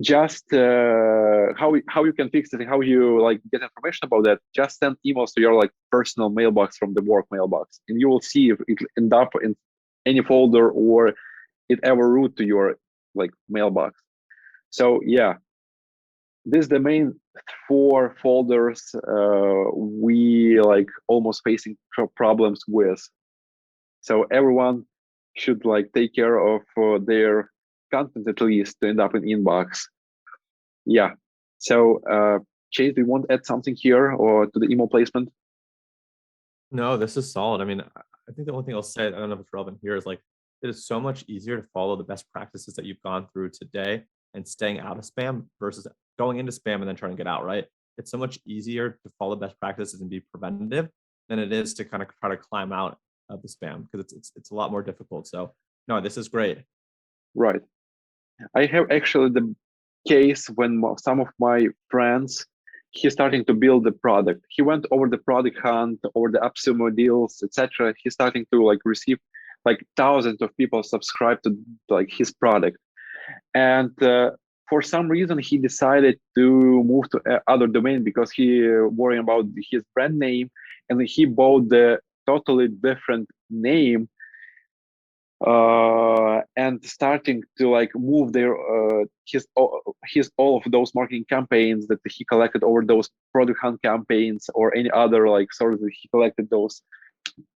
Just how you can fix it and how you like get information about that. Just send emails to your like personal mailbox from the work mailbox, and you will see if it end up in any folder or it ever route to your like mailbox. So yeah, this is the main 4 folders we like almost facing problems with. So everyone should like take care of their content at least to end up in inbox. Yeah. So Chase, do you want to add something here or to the email placement? No, this is solid. I mean, I think the only thing I'll say, I don't know if it's relevant here, is like it is so much easier to follow the best practices that you've gone through today and staying out of spam versus going into spam and then trying to get out, right? It's so much easier to follow best practices and be preventative than it is to kind of try to climb out of the spam, because it's a lot more difficult. So no, this is great. Right. I have actually the case when some of my friends, he's starting to build the product. He went over the product hunt, over the AppSumo deals, etc. He's starting to like receive like thousands of people subscribe to like his product, and for some reason he decided to move to other domain because he worrying about his brand name, and he bought the totally different name and starting to like move their his all of those marketing campaigns that he collected over those product hunt campaigns or any other like sort of he collected those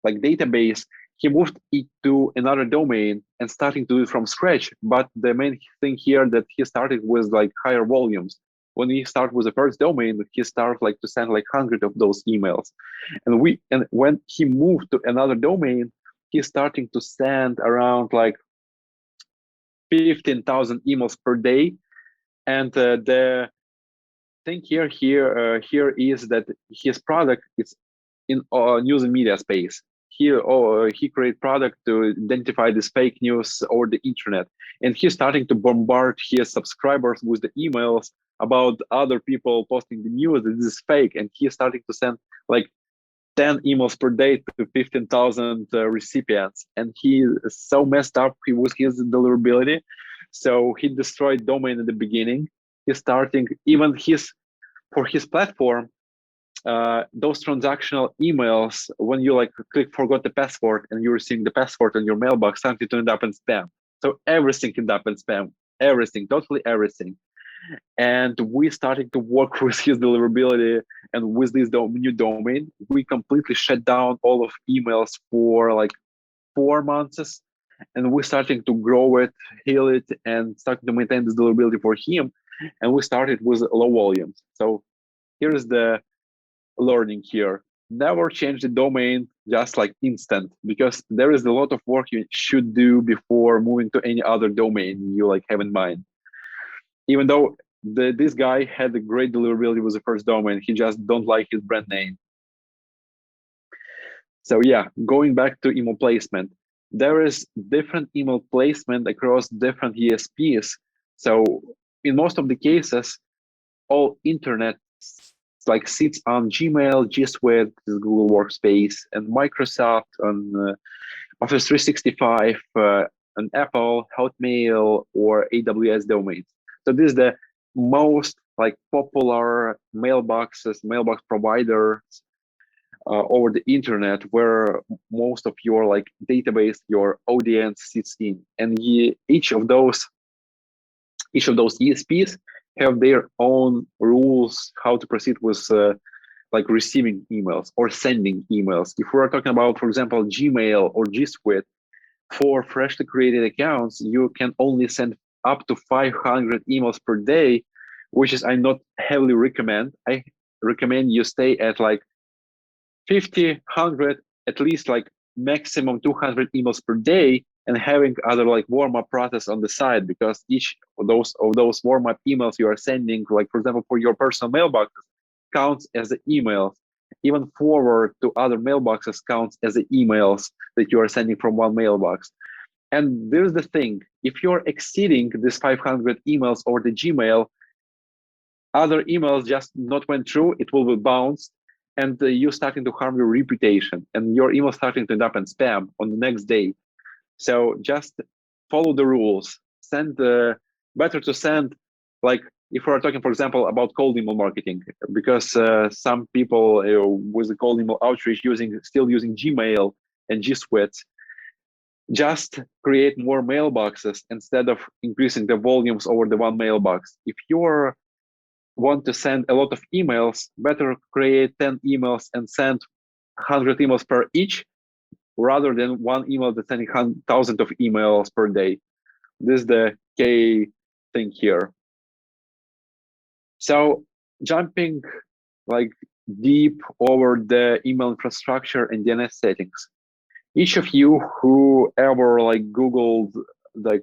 like database. He moved it to another domain and starting to do it from scratch. But the main thing here that he started with like higher volumes. When he started with the first domain, he started like to send like 100 of those emails, and when he moved to another domain, he's starting to send around like 15,000 emails per day. And the thing here is that his product is in news and media space. He create product to identify this fake news over the internet, and he's starting to bombard his subscribers with the emails about other people posting the news that this is fake, and he's starting to send like 10 emails per day to 15,000 recipients. And he is so messed up with his deliverability. So he destroyed domain in the beginning. He's starting even for his platform, those transactional emails, when you like click forgot the password and you're receiving the password on your mailbox, something to end up in spam. So everything ended up in spam, everything, totally everything. And we started to work with his deliverability, and with this new domain, we completely shut down all of emails for like 4 months, and we're starting to grow it, heal it, and starting to maintain this deliverability for him. And we started with low volumes. So here's the learning here. Never change the domain just like instant, because there is a lot of work you should do before moving to any other domain you like have in mind. Even though this guy had a great deliverability with the first domain, he just don't like his brand name. So yeah, going back to email placement, there is different email placement across different ESPs. So in most of the cases, all internet like sits on Gmail, G Suite, Google Workspace, and Microsoft on Office 365, on Apple, Hotmail, or AWS domains. So this is the most like popular mailbox providers over the internet, where most of your like database, your audience sits in, and each of those ESPs have their own rules how to proceed with like receiving emails or sending emails. If we're talking about, for example, Gmail or G Suite, for freshly created accounts, you can only send up to 500 emails per day, which is I not heavily recommend. I recommend you stay at like 50, 100, at least like maximum 200 emails per day, and having other like warm-up process on the side, because each of those warm-up emails you are sending, like for example, for your personal mailbox, counts as the emails. even forward to other mailboxes counts as the emails that you are sending from one mailbox. And there's the thing, if you're exceeding this 500 emails over the Gmail, other emails just not went through, it will be bounced, and you starting to harm your reputation, and your email starting to end up in spam on the next day. So just follow the rules. Send better to send, like if we're talking, for example, about cold email marketing, because some people with the cold email outreach still using Gmail and G Suite, just create more mailboxes instead of increasing the volumes over the one mailbox. If you want to send a lot of emails, better create 10 emails and send 100 emails per each, rather than one email that's sending thousands of emails per day. This is the key thing here. So jumping like deep over the email infrastructure and DNS settings. Each of you who ever like Googled like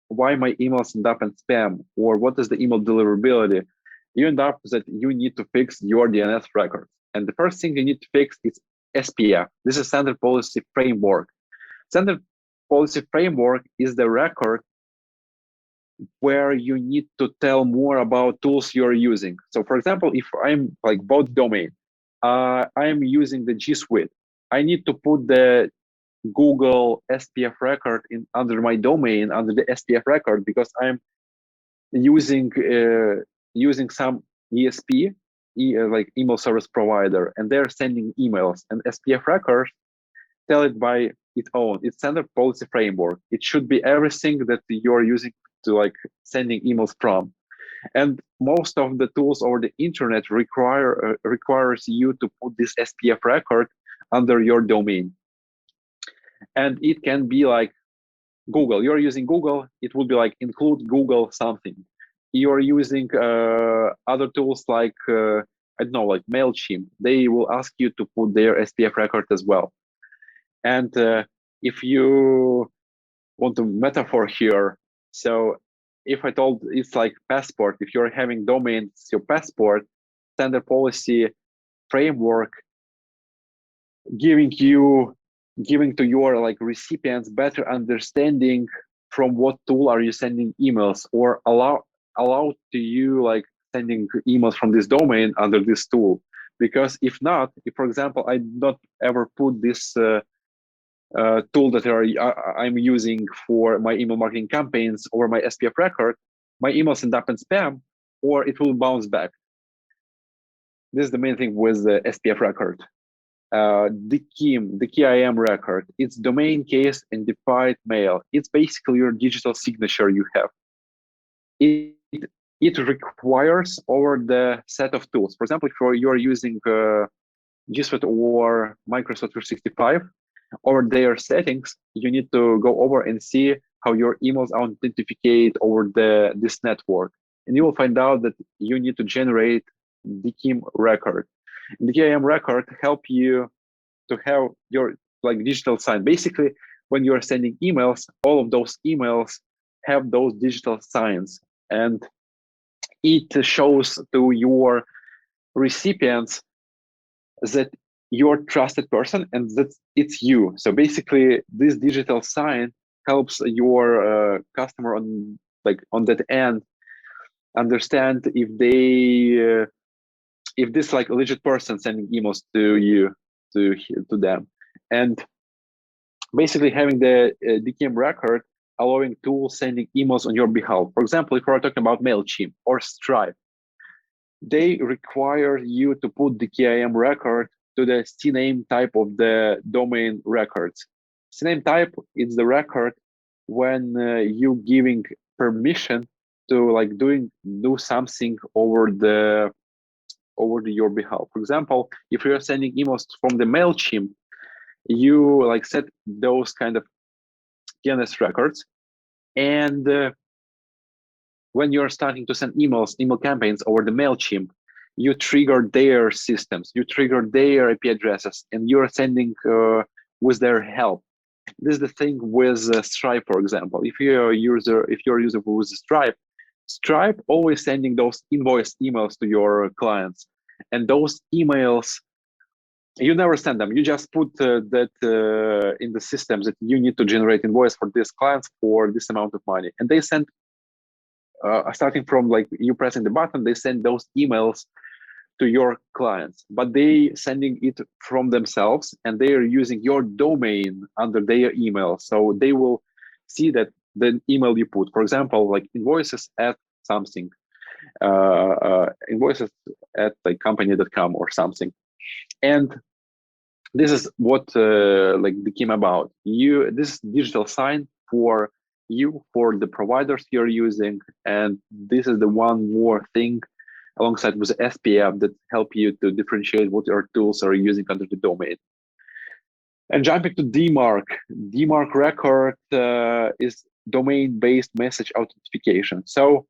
why my emails end up in spam or what is the email deliverability, you end up that you need to fix your DNS records. And the first thing you need to fix is SPF. This is Standard Policy Framework. Standard Policy Framework is the record where you need to tell more about tools you're using. So for example, if I'm like bought domain, I'm using the G Suite, I need to put the Google SPF record under my domain, under the SPF record, because I'm using some ESP, like email service provider, and they're sending emails, and SPF records tell it by its own. It's Standard Policy Framework. It should be everything that you're using to like sending emails from. And most of the tools over the internet requires you to put this SPF record under your domain. And it can be like Google. You're using Google, it would be like include Google something. You're using other tools like, I don't know, like MailChimp. They will ask you to put their SPF record as well. And if you want a metaphor here, so if I told it's like passport, if you're having domain, it's your passport, Standard Policy Framework giving to your like recipients better understanding from what tool are you sending emails, or allow to you like sending emails from this domain under this tool. Because if not, if for example I not ever put this tool that I'm using for my email marketing campaigns or my SPF record, my emails end up in spam or it will bounce back. This is the main thing with the SPF record. The KIM record, it's domain case and defined mail. It's basically your digital signature you have. It requires over the set of tools. For example, if you're using G Suite or Microsoft 365, over their settings, you need to go over and see how your emails are authenticated over this network. And you will find out that you need to generate the KIM record. The KIM record help you to have your like digital sign. Basically, when you're sending emails, all of those emails have those digital signs, and it shows to your recipients that you're a trusted person and that it's you. So basically, this digital sign helps your customer on that end understand if this like a legit person sending emails to you, to them. And basically having the DKIM record allowing tools sending emails on your behalf. For example, if we're talking about MailChimp or Stripe, they require you to put the KIM record to the CNAME type of the domain records. CNAME type is the record when you giving permission to like do something over your behalf. For example, if you're sending emails from the MailChimp, you like set those kind of DNS records, and when you're starting to send email campaigns over the MailChimp, you trigger their systems, you trigger their IP addresses, and you're sending with their help. This is the thing with Stripe, for example. If you're a user with Stripe always sending those invoice emails to your clients, and those emails You never send them. You just put that in the systems that you need to generate invoice for these clients for this amount of money, and they send starting from like you pressing the button, they send those emails to your clients, but they sending it from themselves, and they are using your domain under their email. So they will see that the email you put, for example, like invoices at something, invoices at like company.com or something. And this is what like became about. This digital sign for you, for the providers you're using, and this is the one more thing alongside with SPF that help you to differentiate what your tools are using under the domain. And jumping to DMARC, DMARC record is domain-based message authentication. So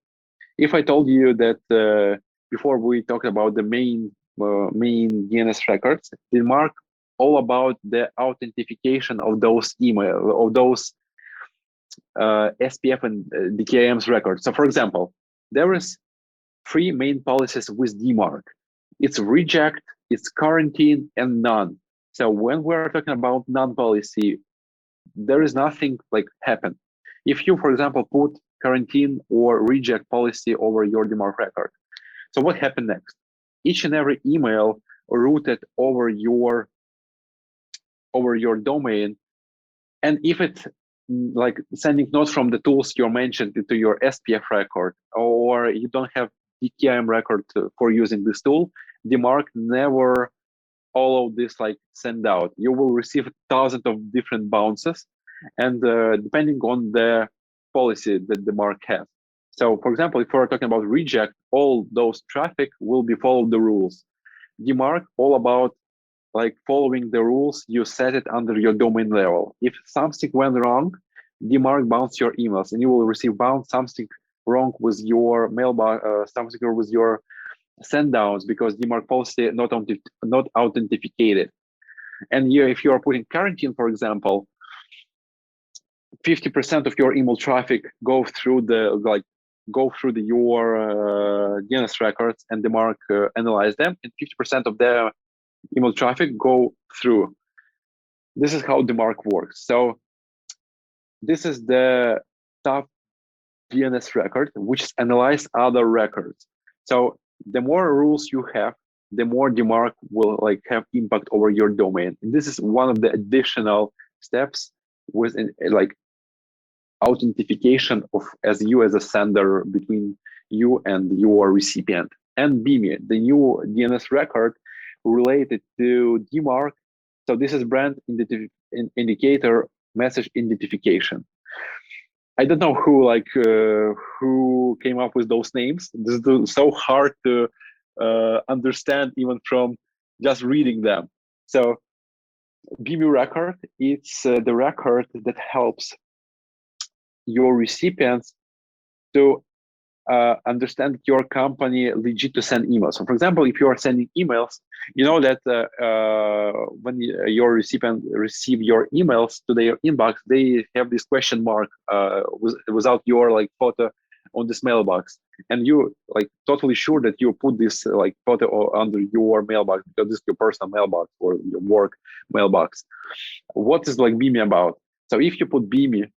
if I told you that before we talked about the main DNS records, DMARC all about the authentication of those email, of those SPF and DKIM's records. So for example, there is 3 main policies with DMARC. It's reject, it's quarantine, and none. So when we're talking about none policy, there is nothing like happen. If you, for example, put quarantine or reject policy over your DMARC record, so what happened next? Each and every email routed over your domain, and if it's like sending not from the tools you mentioned to your SPF record, or you don't have DKIM record for using this tool, DMARC never all of this like send out. You will receive thousands of different bounces, and depending on the policy that DMARC has. So for example, if we're talking about reject, all those traffic will be follow the rules. DMARC all about like following the rules you set it under your domain level. If something went wrong, DMARC bounce your emails, and you will receive bounce something wrong with your mailbox, something with your send downs, because DMARC policy not authenticated. And if you are putting quarantine, for example, 50% of your email traffic go through your DNS records, and DMARC analyze them, and 50% of their email traffic go through. This is how DMARC works. So this is the top DNS record, which analyze other records. So the more rules you have, the more DMARC will like have impact over your domain. And this is one of the additional steps with like authentication of as you as a sender between you and your recipient. And BIMI, the new DNS record related to DMARC. So this is brand indicator message identification. I don't know who came up with those names. This is so hard to understand even from just reading them. So BIMI record, it's the record that helps your recipients to understand your company legit to send emails. So for example, if you are sending emails, you know that when your recipient receive your emails to their inbox, they have this question mark without your like photo on this mailbox, and you like totally sure that you put this like photo under your mailbox because this is your personal mailbox or your work mailbox. What is like BIMI about? So if you put BIMI,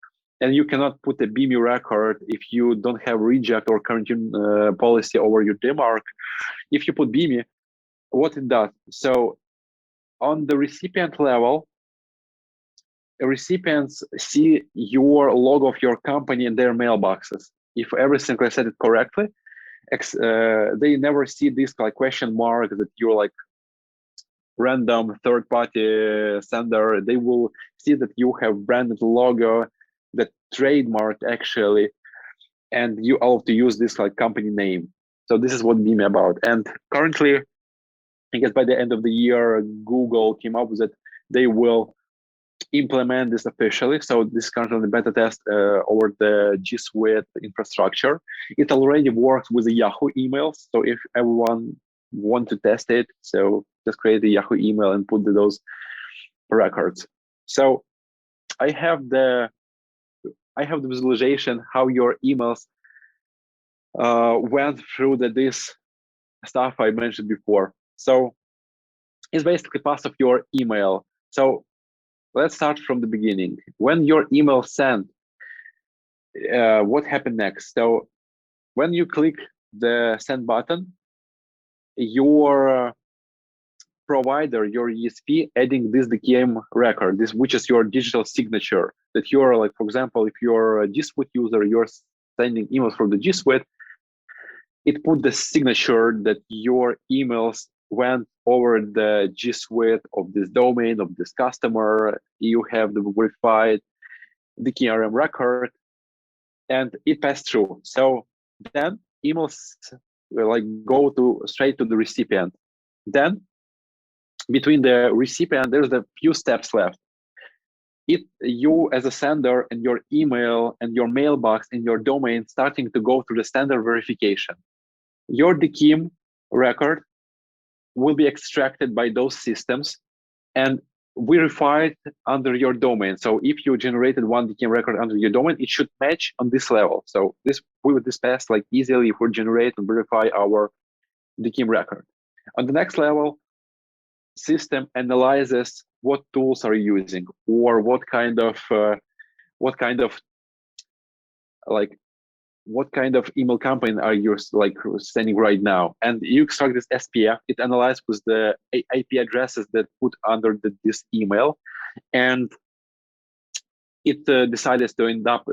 and you cannot put a BIMI record if you don't have reject or quarantine policy over your DMARC. If you put BIMI, what it does? So on the recipient level, recipients see your logo of your company in their mailboxes. If everything is set it correctly, they never see this like question mark that you're like random third-party sender. They will see that you have branded logo, that trademark actually, and you all to use this like company name. So this is what BIMI about. And currently, I guess by the end of the year, Google came up with it. They will implement this officially. So this is currently the beta test over the G Suite infrastructure. It already works with the Yahoo emails. So if everyone want to test it, so just create a Yahoo email and put those records. So I have the visualization how your emails went through this stuff I mentioned before. So is basically pass of your email. So let's start from the beginning. When your email sent, what happened next? So when you click the send button, your provider, your ESP, adding this DKIM record, this which is your digital signature. That you're like, for example, if you're a G Suite user, you're sending emails from the G Suite. It put the signature that your emails went over the G Suite of this domain of this customer. You have the verified DKIM record, and it passed through. So then emails like go to straight to the recipient. Then between the recipient, there's a few steps left. You as a sender and your email and your mailbox and your domain starting to go through the standard verification. Your DKIM record will be extracted by those systems and verified under your domain. So if you generated one DKIM record under your domain, it should match on this level. So we would pass like easily if we generate and verify our DKIM record. On the next level, system analyzes what tools are you using or what kind of email campaign are you like sending right now, and you extract this SPF. It analyzes with the IP addresses that put under this email, and it decided to end up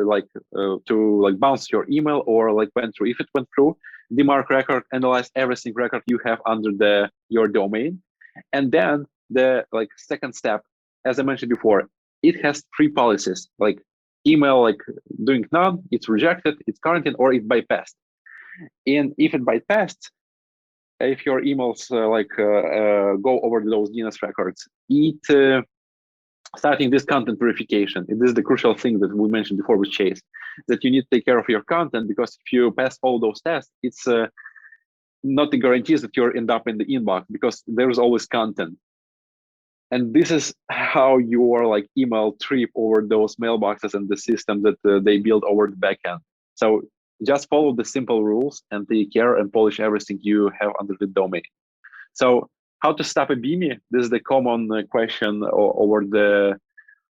to bounce your email or like went through. If it went through, demarc record, analyze everything record you have under your domain. And then the second step, as I mentioned before, it has three policies, like email doing none, it's rejected, it's quarantined, or it bypassed. And if it bypassed, if your emails go over those DNS records, it starting this content verification. This is the crucial thing that we mentioned before with Chase, that you need to take care of your content, because if you pass all those tests, it's not the guarantees that you'll end up in the inbox, because there's always content. And this is how your email trip over those mailboxes and the system that they build over the backend. So just follow the simple rules and take care and polish everything you have under the domain. So how to stop a BIMI? This is the common question over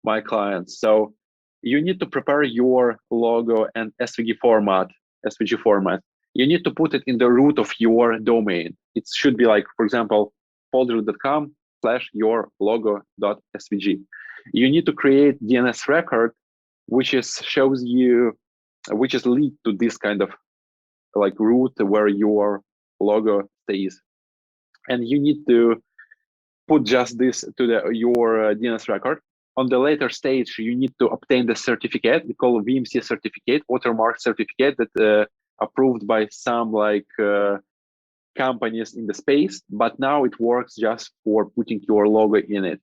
my clients. So you need to prepare your logo and SVG format. You need to put it in the root of your domain. It should be for example, folder.com/your logo.svg. You need to create DNS record, which is lead to this kind of root where your logo stays. And you need to put just this to your DNS record. On the later stage, you need to obtain the certificate. We call it VMC certificate, watermark certificate, that approved by some companies in the space, but now it works just for putting your logo in it.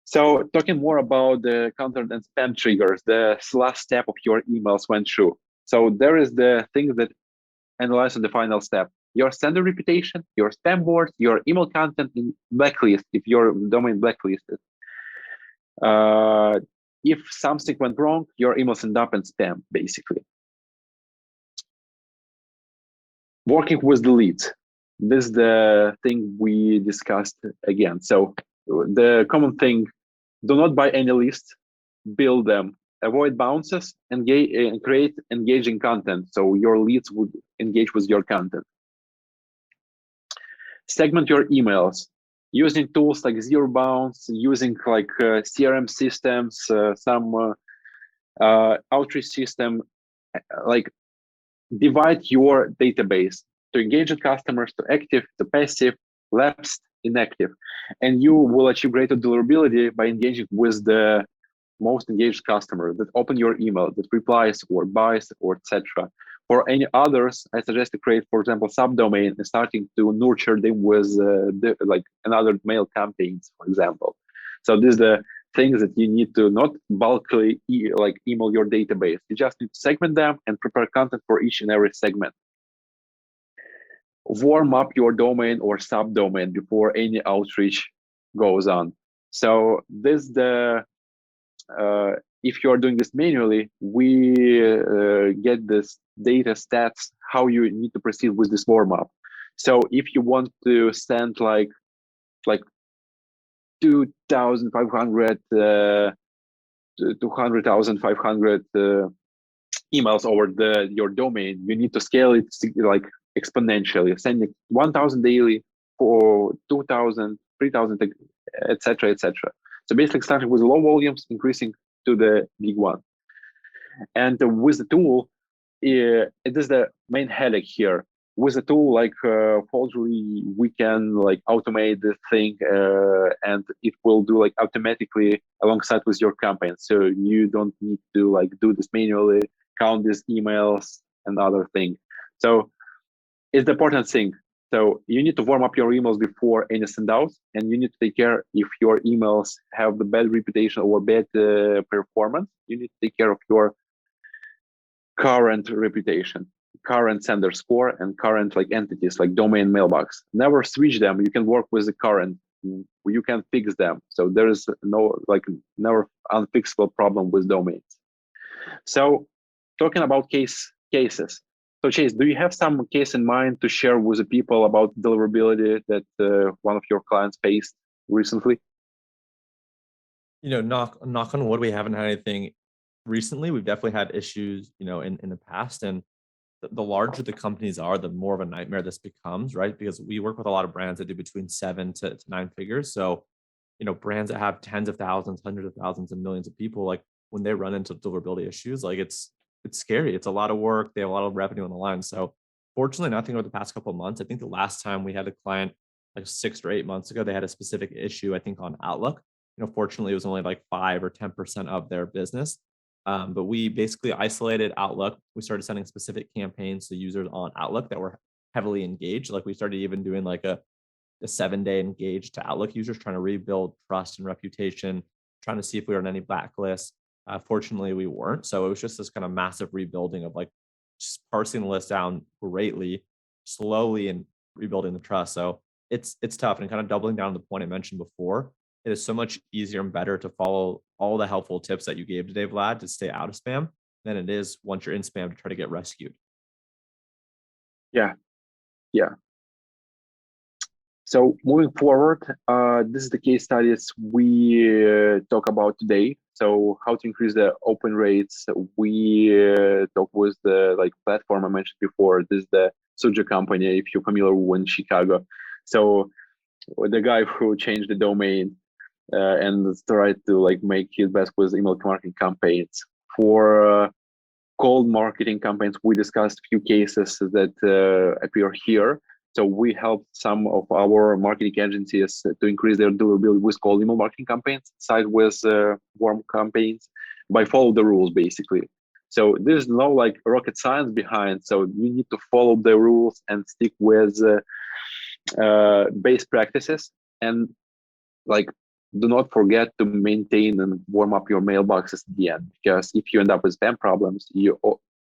So talking more about the content and spam triggers, the last step of your emails went through. So there is the thing that analyze on the final step: your sender reputation, your spam board, your email content in blacklist, if your domain blacklisted. If something went wrong, your emails end up in spam, basically. Working with the leads. This is the thing we discussed again. So the common thing: do not buy any list, build them, avoid bounces, and create engaging content so your leads would engage with your content. Segment your emails using tools like Zero Bounce, using CRM systems, some outreach system. Divide your database to engaged customers, to active, to passive, lapsed, inactive, and you will achieve greater deliverability by engaging with the most engaged customer that open your email, that replies or buys or etc. For any others, I suggest to create, for example, subdomain and starting to nurture them with another mail campaigns, for example. So this is the things that you need to not bulkily email your database. You just need to segment them and prepare content for each and every segment. Warm up your domain or subdomain before any outreach goes on. So this if you're doing this manually, we get this data stats how you need to proceed with this warm up. So if you want to send like 2,500 200,500 emails over your domain, you need to scale it like exponentially, sending 1,000 daily for 2,000, 3,000, etc., etc. So basically, starting with low volumes, increasing to the big one. And with the tool, it is the main headache here. With a tool like Foldry, we can like automate the thing, and it will do like automatically alongside with your campaign. So you don't need to like do this manually, count these emails and other thing. So it's the important thing. So you need to warm up your emails before any sendouts, and you need to take care if your emails have the bad reputation or bad performance. You need to take care of your current reputation, current sender score, and current like entities like domain, mailbox. Never switch them. You can work with the current. You can fix them. So there is no like never unfixable problem with domains. So talking about cases. So Chase, do you have some case in mind to share with the people about deliverability that one of your clients faced recently? Knock on wood, we haven't had anything recently. We've definitely had issues, in the past. And the larger the companies are, the more of a nightmare this becomes, right? Because we work with a lot of brands that do between 7 to 9 figures. So, brands that have tens of thousands, hundreds of thousands, and millions of people, like when they run into deliverability issues, like it's scary. It's a lot of work. They have a lot of revenue on the line. So fortunately, nothing over the past couple of months. I think the last time we had a client like 6 or 8 months ago, they had a specific issue, I think on Outlook. Fortunately, it was only like 5 or 10% of their business. But we basically isolated Outlook. We started sending specific campaigns to users on Outlook that were heavily engaged. Like we started even doing like a 7-day engaged to Outlook users, trying to rebuild trust and reputation, trying to see if we were on any blacklists. Fortunately, we weren't. So it was just this kind of massive rebuilding of like just parsing the list down greatly, slowly, and rebuilding the trust. So it's tough, and kind of doubling down on the point I mentioned before. It is so much easier and better to follow all the helpful tips that you gave today, Vlad, to stay out of spam than it is once you're in spam to try to get rescued. Yeah, yeah. So moving forward, this is the case studies we talk about today. So how to increase the open rates. We talk with the like platform I mentioned before. This is the Suja company, if you're familiar with in Chicago. So the guy who changed the domain and tried to like make his best with email marketing campaigns. For cold marketing campaigns, we discussed a few cases that appear here. So we helped some of our marketing agencies to increase their deliverability with cold email marketing campaigns, side with warm campaigns, by follow the rules basically. So there's no like rocket science behind. So you need to follow the rules and stick with base practices, and like do not forget to maintain and warm up your mailboxes at the end, because if you end up with spam problems,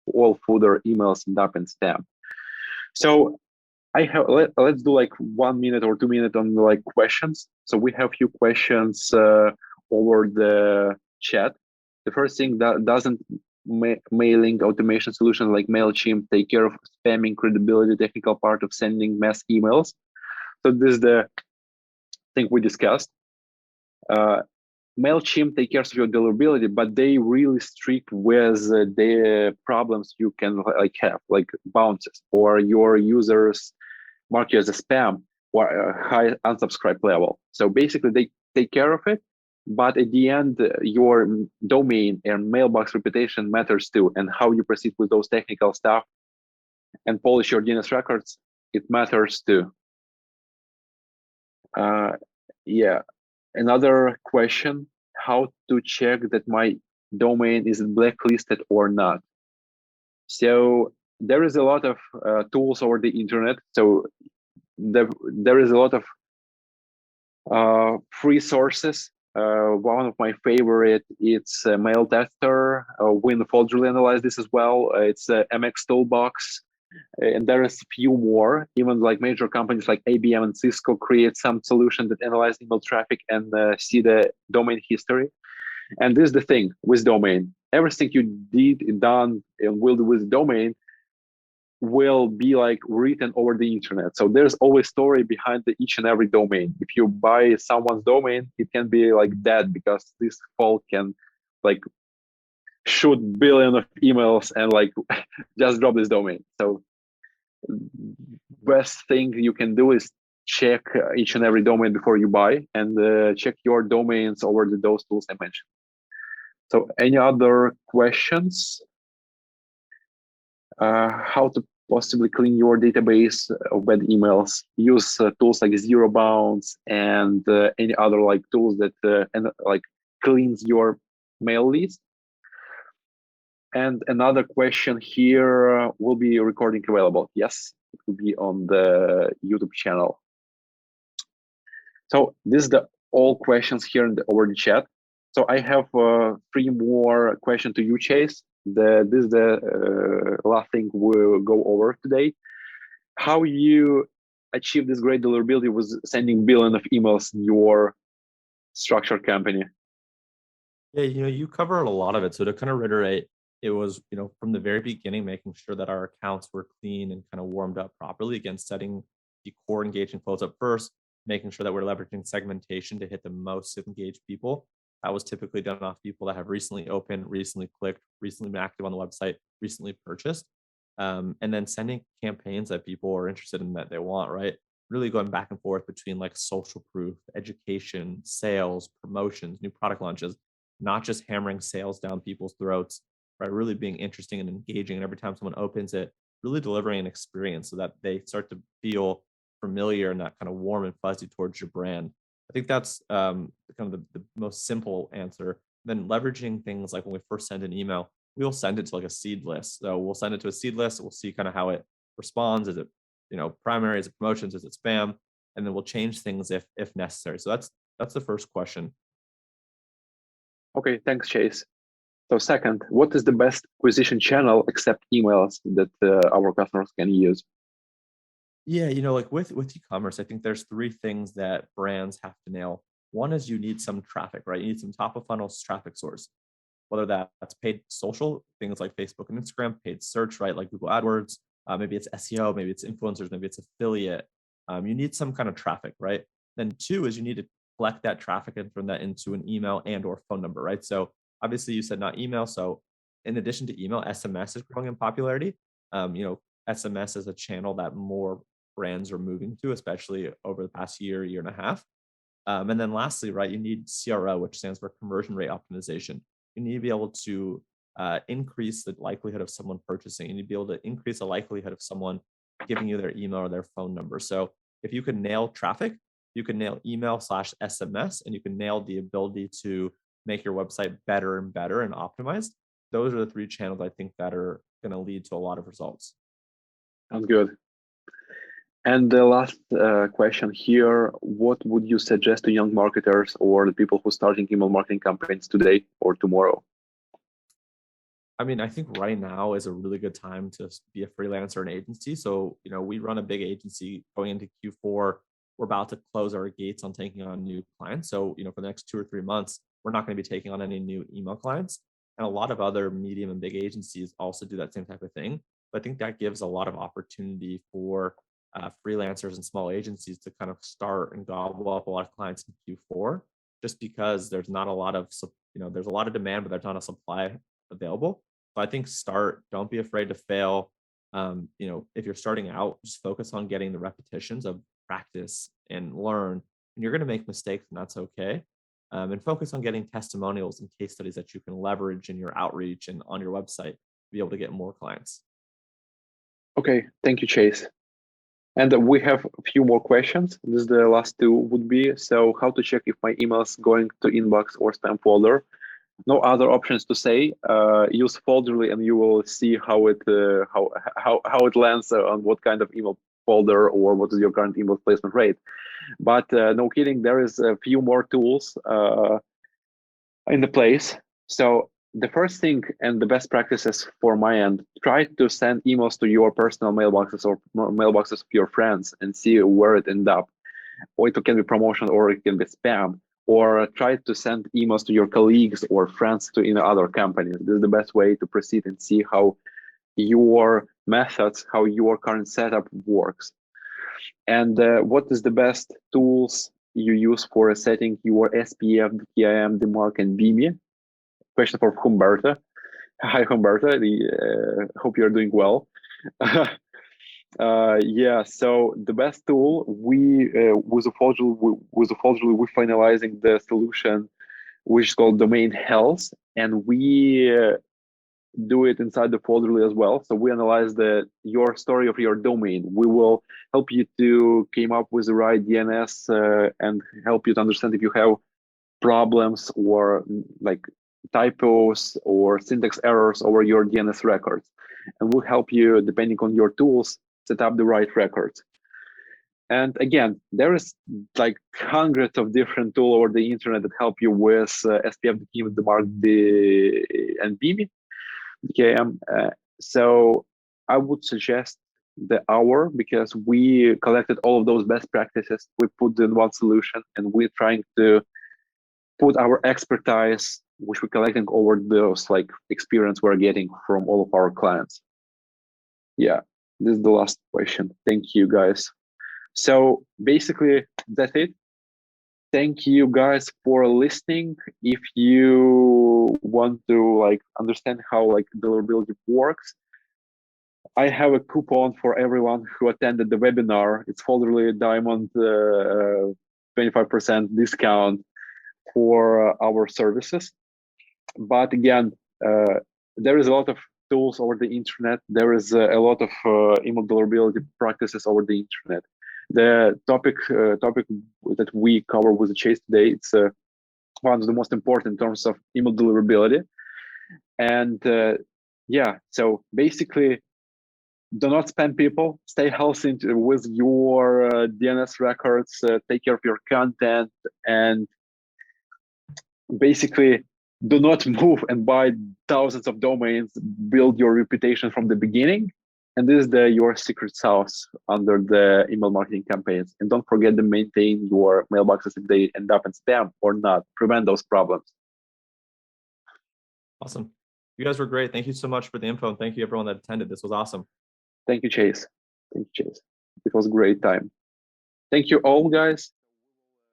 all footer emails end up in spam. So I have let's do like 1 minute or 2 minutes on like questions. So we have few questions over the chat. The first thing, that doesn't mailing automation solution like MailChimp take care of spamming credibility technical part of sending mass emails? So this is the thing we discussed. MailChimp take care of your deliverability, but they really strict with the problems you can like have, like bounces, or your users mark you as a spam or a high unsubscribe level. So basically they take care of it, but at the end, your domain and mailbox reputation matters too, and how you proceed with those technical stuff and polish your DNS records, it matters too. Yeah. Another question, how to check that my domain is blacklisted or not? So there is a lot of tools over the internet. So there is a lot of free sources. One of my favorite, it's Mail Tester. WinFold analyze this as well. It's MX Toolbox. And there is few more. Even like major companies like IBM and Cisco create some solution that analyze email traffic and see the domain history. And this is the thing with domain. Everything you done and will do with domain will be like written over the internet. So there's always story behind each and every domain. If you buy someone's domain, it can be like dead because this folk can like shoot billion of emails and like just drop this domain. So best thing you can do is check each and every domain before you buy, and check your domains over those tools I mentioned. So any other questions? How to possibly clean your database of bad emails? Use tools like Zero Bounce and any other like tools that like cleans your mail list. And another question here, will be recording available? Yes, it will be on the YouTube channel. So this is the all questions here over the chat. So I have 3 more questions to you, Chase. This is the last thing we'll go over today. How you achieve this great deliverability with sending billion of emails in your structured company? Yeah, you covered a lot of it. So to kind of reiterate, it was, from the very beginning, making sure that our accounts were clean and kind of warmed up properly. Again, setting the core engaging flows up first, making sure that we're leveraging segmentation to hit the most engaged people. That was typically done off people that have recently opened, recently clicked, recently been active on the website, recently purchased. And then sending campaigns that people are interested in that they want, right? Really going back and forth between like social proof, education, sales, promotions, new product launches, not just hammering sales down people's throats, right? Really being interesting and engaging. And every time someone opens it, really delivering an experience so that they start to feel familiar and that kind of warm and fuzzy towards your brand. I think that's kind of the most simple answer. Then leveraging things like when we first send an email, we'll send it to like a seed list. So we'll send it to a seed list. We'll see kind of how it responds. Is it, primary? Is it promotions? Is it spam? And then we'll change things if necessary. So that's the first question. Okay, thanks, Chase. So second, what is the best acquisition channel except emails that our customers can use? Yeah, like with e-commerce, I think there's 3 things that brands have to nail. One is you need some traffic, right? You need some top of funnel traffic source, whether that's paid social, things like Facebook and Instagram, paid search, right? Like Google AdWords, maybe it's SEO, maybe it's influencers, maybe it's affiliate. You need some kind of traffic, right? Then 2 is you need to collect that traffic and turn that into an email and or phone number, right? So obviously you said not email. So in addition to email, SMS is growing in popularity. SMS is a channel that more brands are moving to, especially over the past year and a half. And then lastly, right, you need CRO, which stands for conversion rate optimization. You need to be able to increase the likelihood of someone purchasing. You need to be able to increase the likelihood of someone giving you their email or their phone number. So if you can nail traffic, you can nail email/SMS, and you can nail the ability to make your website better and better and optimized. Those are the 3 channels I think that are going to lead to a lot of results. Sounds good. And the last question here, what would you suggest to young marketers or the people who are starting email marketing campaigns today or tomorrow? I mean, I think right now is a really good time to be a freelancer and agency. So, we run a big agency going into Q4. We're about to close our gates on taking on new clients. So, for the next 2 or 3 months, we're not going to be taking on any new email clients. And a lot of other medium and big agencies also do that same type of thing. But I think that gives a lot of opportunity for freelancers and small agencies to kind of start and gobble up a lot of clients in Q4, just because there's not a lot of, there's a lot of demand, but there's not a supply available. So I think don't be afraid to fail. If you're starting out, just focus on getting the repetitions of practice and learn. And you're going to make mistakes, and that's okay. And focus on getting testimonials and case studies that you can leverage in your outreach and on your website to be able to get more clients. Okay, thank you, Chase. And we have a few more questions. This is the last 2 would be, so how to check if my email's going to inbox or spam folder? No other options to say. Use Folderly, and you will see how it lands on what kind of email folder or what is your current email placement rate. But no kidding, there is a few more tools in the place. So the first thing and the best practices for my end, try to send emails to your personal mailboxes or mailboxes of your friends and see where it ends up. Or it can be promotion, or it can be spam. Or try to send emails to your colleagues or friends in other companies. This is the best way to proceed and see how your methods how your current setup works, and what is the best tools you use for setting your SPF, DKIM, DMARC, and BIMI. Question for Humberto. Hi, Humberto. Hope you're doing well. Yeah, so the best tool, with Ufology, we're finalizing the solution, which is called Domain Health, and we do it inside the Folderly as well. So we analyze your story of your domain. We will help you to come up with the right DNS and help you to understand if you have problems or like typos or syntax errors over your DNS records. And we'll help you, depending on your tools, set up the right records. And again, there is like hundreds of different tools over the internet that help you with SPF, DKIM, DMARC, and BIMI. DKIM. So I would suggest the hour, because we collected all of those best practices, we put in one solution, and we're trying to put our expertise, which we're collecting over those like experience we're getting from all of our clients. Yeah, this is the last question. Thank you, guys. So basically, that's it. Thank you guys for listening. If you want to like understand how like deliverability works, I have a coupon for everyone who attended the webinar. It's Folderly Diamond 25% discount for our services. But again, there is a lot of tools over the internet. There is a lot of email deliverability practices over the internet. The topic that we cover with Chase today, it's one of the most important in terms of email deliverability. And yeah, so basically, do not spam people. Stay healthy with your DNS records. Take care of your content, and basically, do not move and buy thousands of domains. Build your reputation from the beginning, and this is your secret sauce under the email marketing campaigns. And don't forget to maintain your mailboxes if they end up in spam or not. Prevent those problems. Awesome. You guys were great. Thank you so much for the info, and thank you everyone that attended. This was awesome. Thank you, Chase. Thank you, Chase. It was a great time. Thank you all, guys.